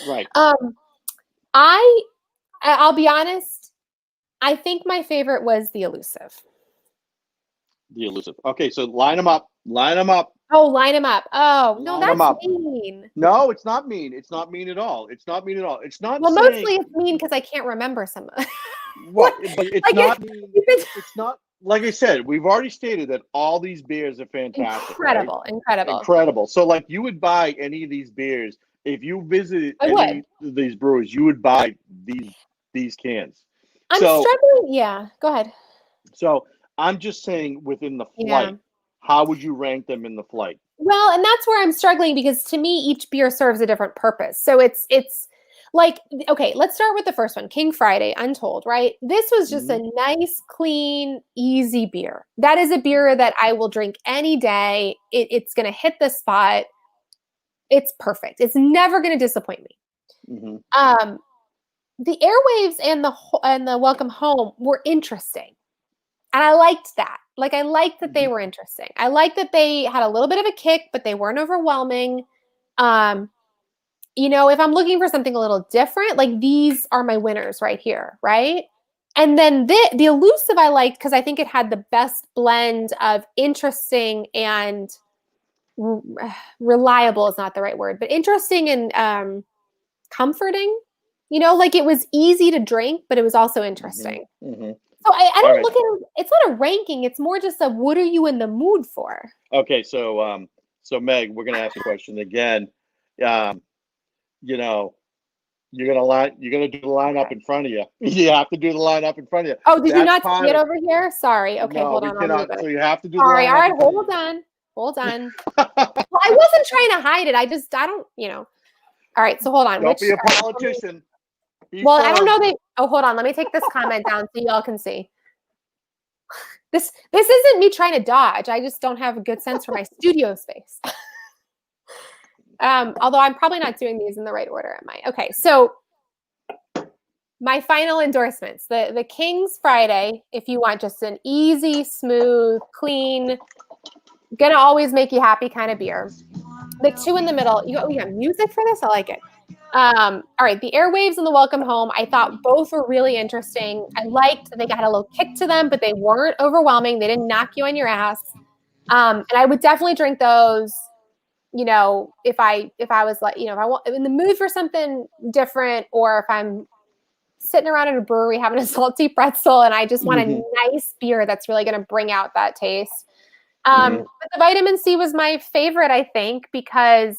Right. I'll be honest. I think my favorite was the Elusive. The Elusive. Okay, so line them up. Oh, line them up. Oh, no, that's mean. No, it's not mean. It's not mean at all. It's not. Well, mostly it's mean because I can't remember some of it. Well, but it's not mean. It's not, like I said, we've already stated that all these beers are fantastic. Incredible. So, like, you would buy any of these beers if you visited any of these breweries. You would buy these cans. I'm struggling. Yeah, go ahead. So I'm just saying, within the flight, how would you rank them in the flight? Well, and that's where I'm struggling, because to me, each beer serves a different purpose. So it's like, okay, let's start with the first one, King Friday, Untold, right? This was just a nice, clean, easy beer. That is a beer that I will drink any day. It's going to hit the spot. It's perfect. It's never going to disappoint me. The Airwaves and the Welcome Home were interesting. And I liked that. Like, I liked that they were interesting. I liked that they had a little bit of a kick, but they weren't overwhelming. If I'm looking for something a little different, like, these are my winners right here, right? And then the Elusive I liked because I think it had the best blend of interesting and reliable is not the right word, but interesting and comforting. Like, it was easy to drink, but it was also interesting. So I don't look at it, it's not a ranking. It's more just a, what are you in the mood for? Okay. So Meg, we're going to ask a question again. You're going to do the line up in front of you. You have to do the line up in front of you. Oh, did you not see it over here? Sorry. Okay. No, hold on. So you have to do Sorry. the line All right. Hold on. Well, I wasn't trying to hide it. I don't, All right. So hold on. Don't be a politician. I don't know. Hold on. Let me take this comment down so y'all can see. This isn't me trying to dodge. I just don't have a good sense for my studio space. Although I'm probably not doing these in the right order, am I? Okay. So my final endorsements, the King's Friday, if you want just an easy, smooth, clean, gonna always make you happy kind of beer. The two in the middle, you got music for this? I like it. All right, the Airwaves and the Welcome Home, I thought both were really interesting. I liked that they got a little kick to them, but they weren't overwhelming. They didn't knock you on your ass. And I would definitely drink those, you know, if I was like, you know, if I want in the mood for something different, or if I'm sitting around at a brewery having a salty pretzel and I just want a nice beer that's really going to bring out that taste. But the vitamin C was my favorite, I think, because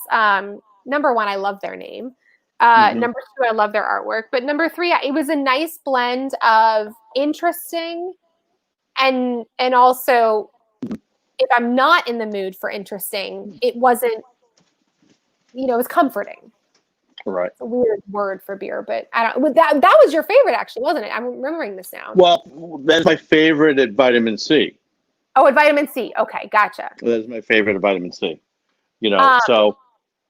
number one, I love their name. Number two, I love their artwork. But number three, it was a nice blend of interesting and also, if I'm not in the mood for interesting, it wasn't, you know, it was comforting. Right. It's a weird word for beer, but I don't. That was your favorite, actually, wasn't it? I'm remembering this now. Well, that's my favorite at vitamin C. Oh, at vitamin C. Okay, gotcha. That's my favorite at vitamin C. You know, so.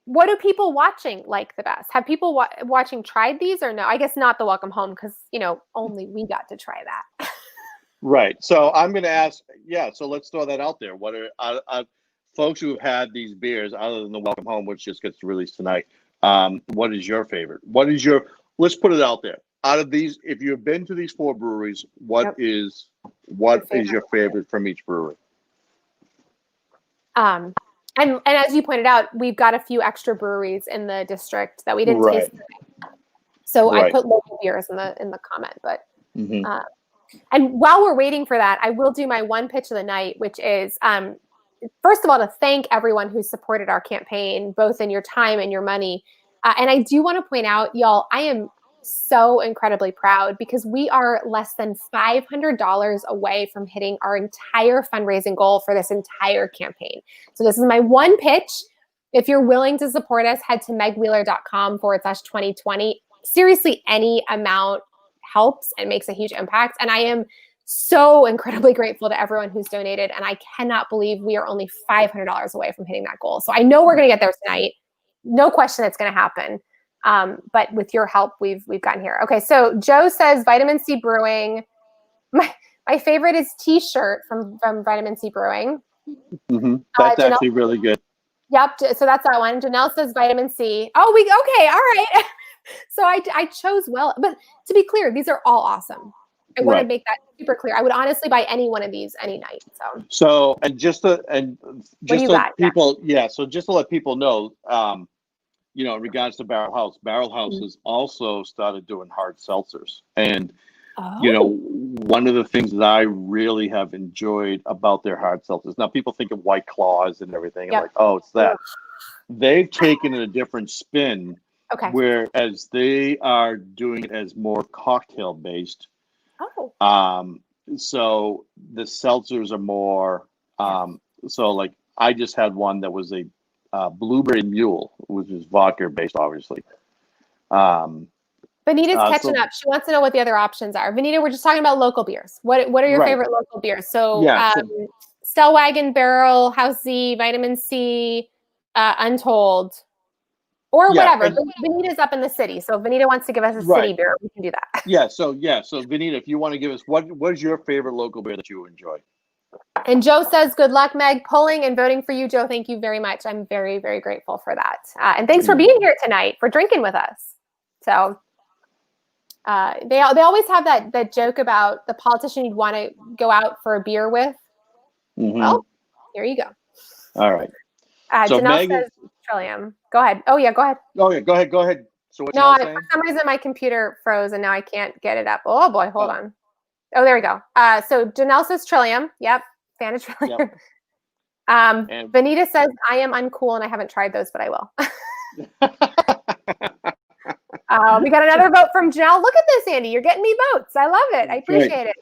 What do people watching like the best? Have people watching tried these or no? I guess not the Welcome Home, because, you know, only we got to try that. Right. So I'm going to ask, so let's throw that out there. What are folks who have had these beers, other than the Welcome Home, which just gets released tonight, what is your favorite? Let's put it out there. Out of these, if you've been to these four breweries, what is your favorite from each brewery? And as you pointed out, we've got a few extra breweries in the district that we didn't taste today. So I put local beers in the comment, but and while we're waiting for that, I will do my one pitch of the night, which is first of all, to thank everyone who supported our campaign, both in your time and your money. And I do want to point out, y'all, I am so incredibly proud, because we are less than $500 away from hitting our entire fundraising goal for this entire campaign. So this is my one pitch. If you're willing to support us, head to megwheeler.com/2020. Seriously, any amount helps and makes a huge impact. And I am so incredibly grateful to everyone who's donated. And I cannot believe we are only $500 away from hitting that goal. So I know we're going to get there tonight. No question it's going to happen. But with your help, we've gotten here. Okay, so Joe says Vitamin C Brewing. My favorite is T-shirt from Vitamin C Brewing. That's actually really good. Yep, so that's that one. Janelle says Vitamin C. Oh, okay, all right. So I chose well, but to be clear, these are all awesome. I want to make that super clear. I would honestly buy any one of these any night. So just to let people know, you know, in regards to Barrel House has also started doing hard seltzers. And, you know, one of the things that I really have enjoyed about their hard seltzers, now people think of White Claws and everything, and like, oh, it's that. They've taken a different spin, whereas they are doing it as more cocktail based. So the seltzers are more, so like I just had one that was a Blueberry Mule, which is vodka based, obviously. Vanita's catching up. She wants to know what the other options are. Vanita, we're just talking about local beers. What are your favorite local beers? So, Stellwagen, Barrel, House Z, Vitamin C, Untold, or whatever. Vanita's up in the city, so if Vanita wants to give us a city beer, we can do that. So Vanita, if you want to give us what is your favorite local beer that you enjoy? And Joe says, good luck, Meg, polling and voting for you, Joe. Thank you very much. I'm very, very grateful for that. And thanks for being here tonight, for drinking with us. So they always have that joke about the politician you'd want to go out for a beer with. Well, here you go. All right. So Janelle says Trillium. Go ahead. Oh, yeah, go ahead. Oh, yeah, go ahead. So what's for some reason my computer froze and now I can't get it up. Oh, boy, hold on. Oh, there we go. So Janelle says Trillium. Yep. Fan of Trillium. Yep. Vanita says, I am uncool and I haven't tried those, but I will. We got another vote from Janelle. Look at this, Andy. You're getting me votes. I love it. I appreciate it.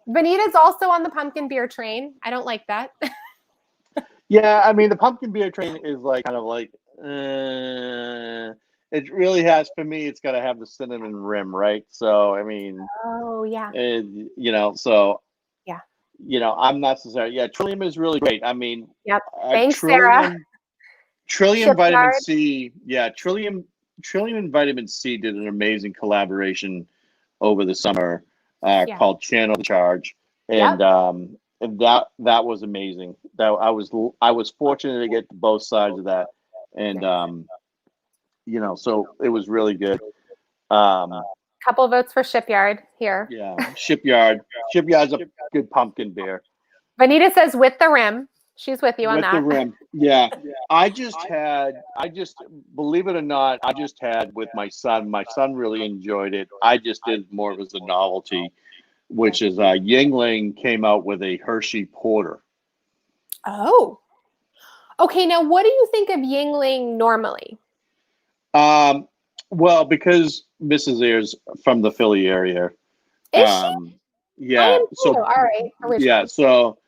Vanita's also on the pumpkin beer train. I don't like that. Yeah, I mean, the pumpkin beer train is like kind of like, it really has, for me, it's got to have the cinnamon rim, right? So, I mean, you know, so, you know, I'm not necessarily, Trillium is really great. I mean, thanks, Sarah. Trillium Vitamin C, Trillium and Vitamin C did an amazing collaboration over the summer called Channel the Charge. And, and that was amazing. That I was fortunate to get to both sides of that, and so it was really good. Um, Couple votes for Shipyard here. yeah, Shipyard's a good pumpkin beer. Vanita says with the rim. She's with you on With that. the rim. Yeah. I just believe it or not, I just had with my son. My son really enjoyed it. I just did more of as a novelty, which is Yingling came out with a Hershey Porter. Oh. Okay, now what do you think of Yingling normally? Well, because Mrs. Ayer's from the Philly area. Is she? Yeah. I am too. So All right. Original. yeah, so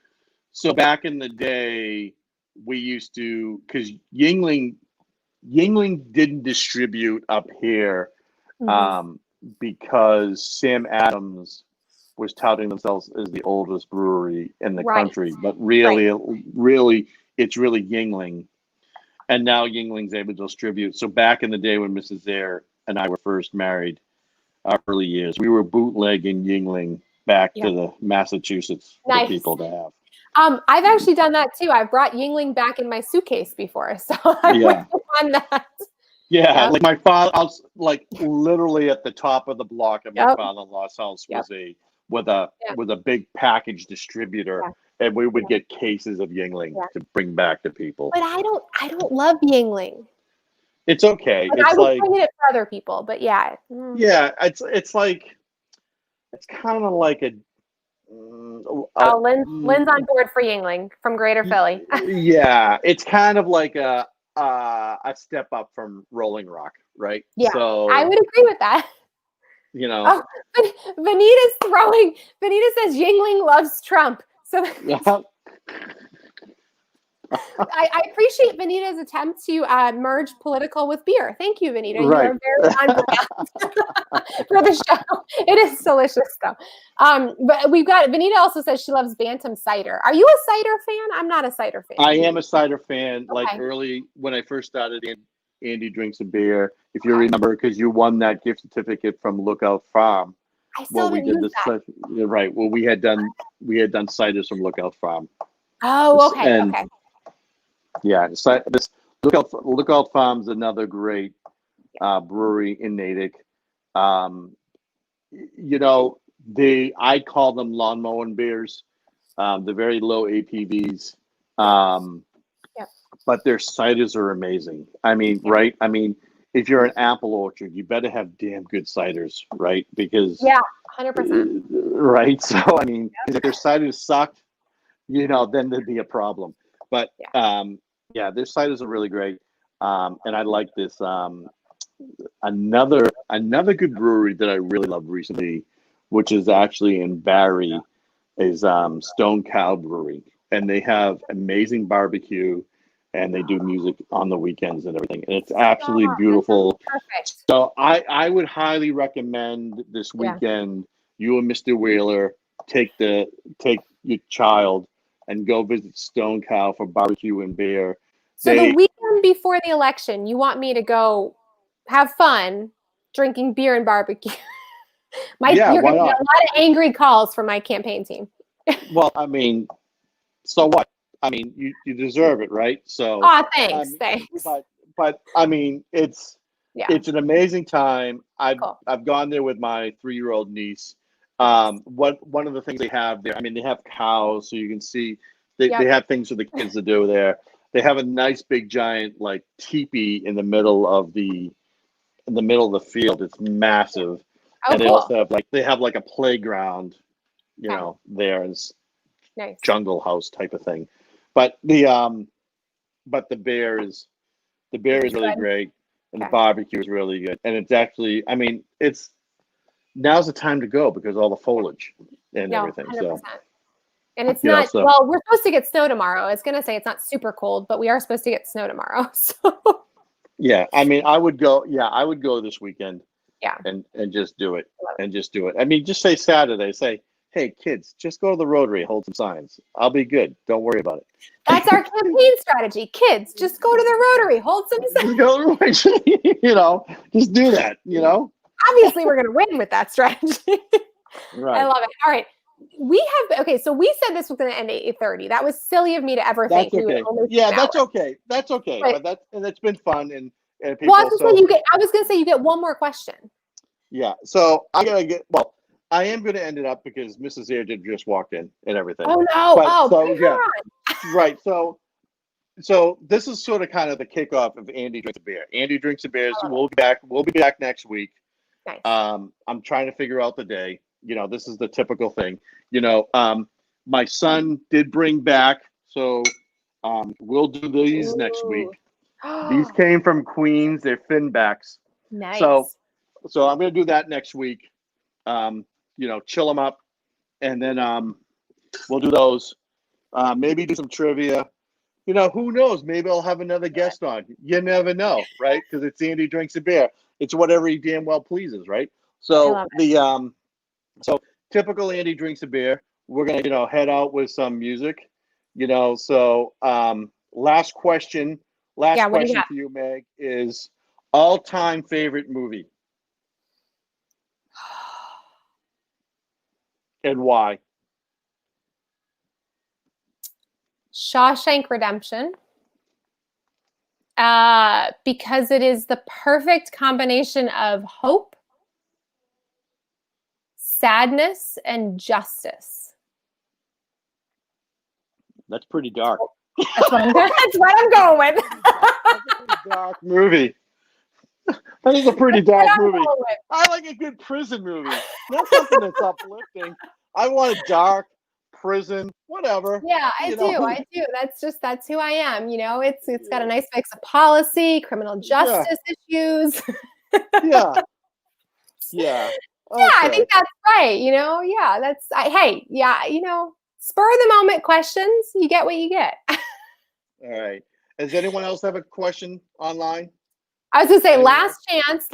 back in the day, we used to, because Yingling didn't distribute up here because Sam Adams was touting themselves as the oldest brewery in the country, but really, it's really Yingling. And now Yingling's able to distribute. So back in the day when Mrs. Ayer and I were first married, our early years, we were bootlegging Yingling back to the Massachusetts for people to have. I've actually done that too. I've brought Yingling back in my suitcase before, so I'm with you on that. Yeah, like my father, I was like literally at the top of the block of my father-in-law's house was with a big package distributor, and we would get cases of Yingling to bring back to people. But I don't love Yingling. It's okay. Like, it's I would bring it for other people, but yeah. Yeah, it's like it's kind of like a. Lynn's on board for Yingling from Greater Philly. Yeah, it's kind of like a step up from Rolling Rock, right? Yeah, so I would agree with that. Oh, Vanita says Yingling loves Trump. So I appreciate Vanita's attempt to merge political with beer. Thank you, Vanita. Right. You are very on brand for the show. It is delicious, though. But we've got Vanita also says she loves Bantam cider. Are you a cider fan? I'm not a cider fan. I am a cider fan. Okay. Like early when I first started, Andy Drinks a Beer. If you remember, because you won that gift certificate from Lookout Farm. I still haven't used that. Right. Well, we had done ciders from Lookout Farm. Oh, okay. Okay. Yeah, this Lookout Farm's another great brewery in Natick. I call them lawn mowing beers. They're very low APVs, but their ciders are amazing. I mean, right? I mean, if you're an apple orchard, you better have damn good ciders, right? Because 100%. Right. So I mean, if their ciders sucked, then there'd be a problem. But their ciders are really great. And I like this. Another good brewery that I really loved recently, which is actually in Barrie, is Stone Cow Brewery, and they have amazing barbecue, and they do music on the weekends and everything, and it's absolutely beautiful. Perfect. So I would highly recommend this weekend you and Mr. Wheeler take your child and go visit Stone Cow for barbecue and beer. So the weekend before the election, you want me to go have fun drinking beer and barbecue? You're going to get a lot of angry calls from my campaign team. Well, I mean, so what? I mean, you deserve it, right? So. Thanks. But I mean, it's an amazing time. I've gone there with my 3-year-old niece. One of the things they have there, I mean, they have cows, so you can see they have things for the kids to do there. They have a nice big giant like teepee in the middle of the field. It's massive. And they also have like a playground, there, and nice jungle house type of thing. But the beer is really great, and the barbecue is really good. And it's actually, I mean, now's the time to go because all the foliage and everything. 100%. So. And it's not, well, we're supposed to get snow tomorrow. I was going to say it's not super cold, but we are supposed to get snow tomorrow. So. Yeah. I mean, I would go this weekend. Yeah. And just do it. I mean, just say Saturday, say, hey, kids, just go to the Rotary, hold some signs. I'll be good. Don't worry about it. That's our campaign strategy. Kids, just go to the Rotary, hold some signs. Just do that, Obviously, we're going to win with that strategy. Right. I love it. All right. So we said this was going to end at 8:30. That was silly of me to ever think we would only that's okay. That's okay. But that's been fun. and people. Well, I was gonna say you get one more question. Yeah. So I gotta get. Well, I am gonna end it up because Mrs. Ayer did just walked in and everything. Oh no! But, Put her on. Right. So this is sort of kind of the kickoff of Andy Drinks a Beer. Andy Drinks a Beer. We'll be back. We'll be back next week. Nice. I'm trying to figure out the day. This is the typical thing. My son did bring back, so we'll do these next week. These came from Queens. They're Finbacks. Nice. So I'm gonna do that next week. Chill them up, and then we'll do those. Maybe do some trivia. Who knows? Maybe I'll have another guest on. You never know, right? Because it's Andy Drinks a Beer. It's whatever he damn well pleases, right? So so typical Andy Drinks a Beer. We're gonna head out with some music. So last question for you, Meg, is all-time favorite movie and why? Shawshank Redemption. Because it is the perfect combination of hope, sadness, and justice. That's pretty dark. That's what I'm going with. That's a pretty dark movie. That is a pretty dark movie. I like a good prison movie. Not something that's uplifting. I want a dark prison, whatever. Yeah, I do. That's who I am. It's got a nice mix of policy, criminal justice issues. Yeah. Okay. I think that's right. Spur of the moment questions. You get what you get. All right. Does anyone else have a question online? I was going to say last chance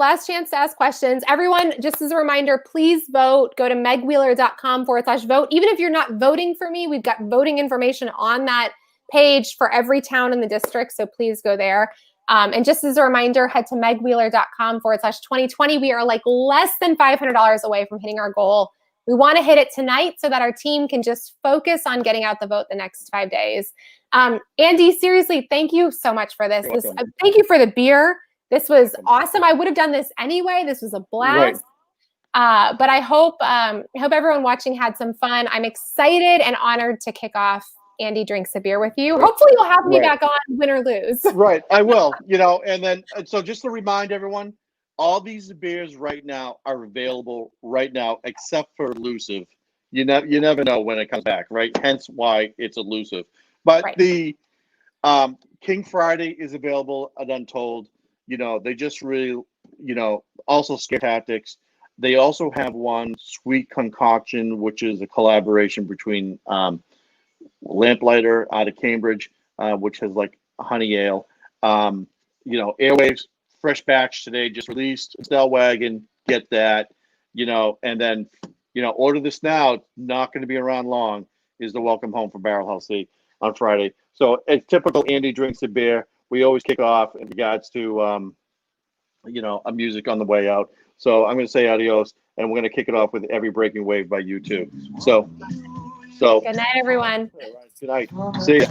to ask questions. Everyone, just as a reminder, please vote. Go to megwheeler.com/vote. Even if you're not voting for me, we've got voting information on that page for every town in the district. So please go there. And just as a reminder, head to megwheeler.com/2020. We are like less than $500 away from hitting our goal. We want to hit it tonight so that our team can just focus on getting out the vote the next 5 days. Andy, seriously, thank you so much for this. Thank you for the beer. This was awesome. I would have done this anyway. This was a blast. Right. But I hope everyone watching had some fun. I'm excited and honored to kick off Andy Drinks a Beer with you. Hopefully you'll have me back on, win or lose. Right, I will. And then so just to remind everyone, all these beers right now are available right now, except for Elusive. You never know when it comes back, right? Hence why it's Elusive. But the King Friday is available at Untold. They just really, also Scare Tactics. They also have one Sweet Concoction, which is a collaboration between Lamplighter out of Cambridge, which has like honey ale. Airwaves, fresh batch today, just released. Stellwagen, get that. And then, order this now. Not going to be around long. Is the Welcome Home for Barrel House on Friday. So it's typical Andy Drinks a Beer. We always kick off in regards to, a music on the way out. So I'm going to say adios, and we're going to kick it off with Every Breaking Wave by U2. So good night, everyone. Good night. See ya.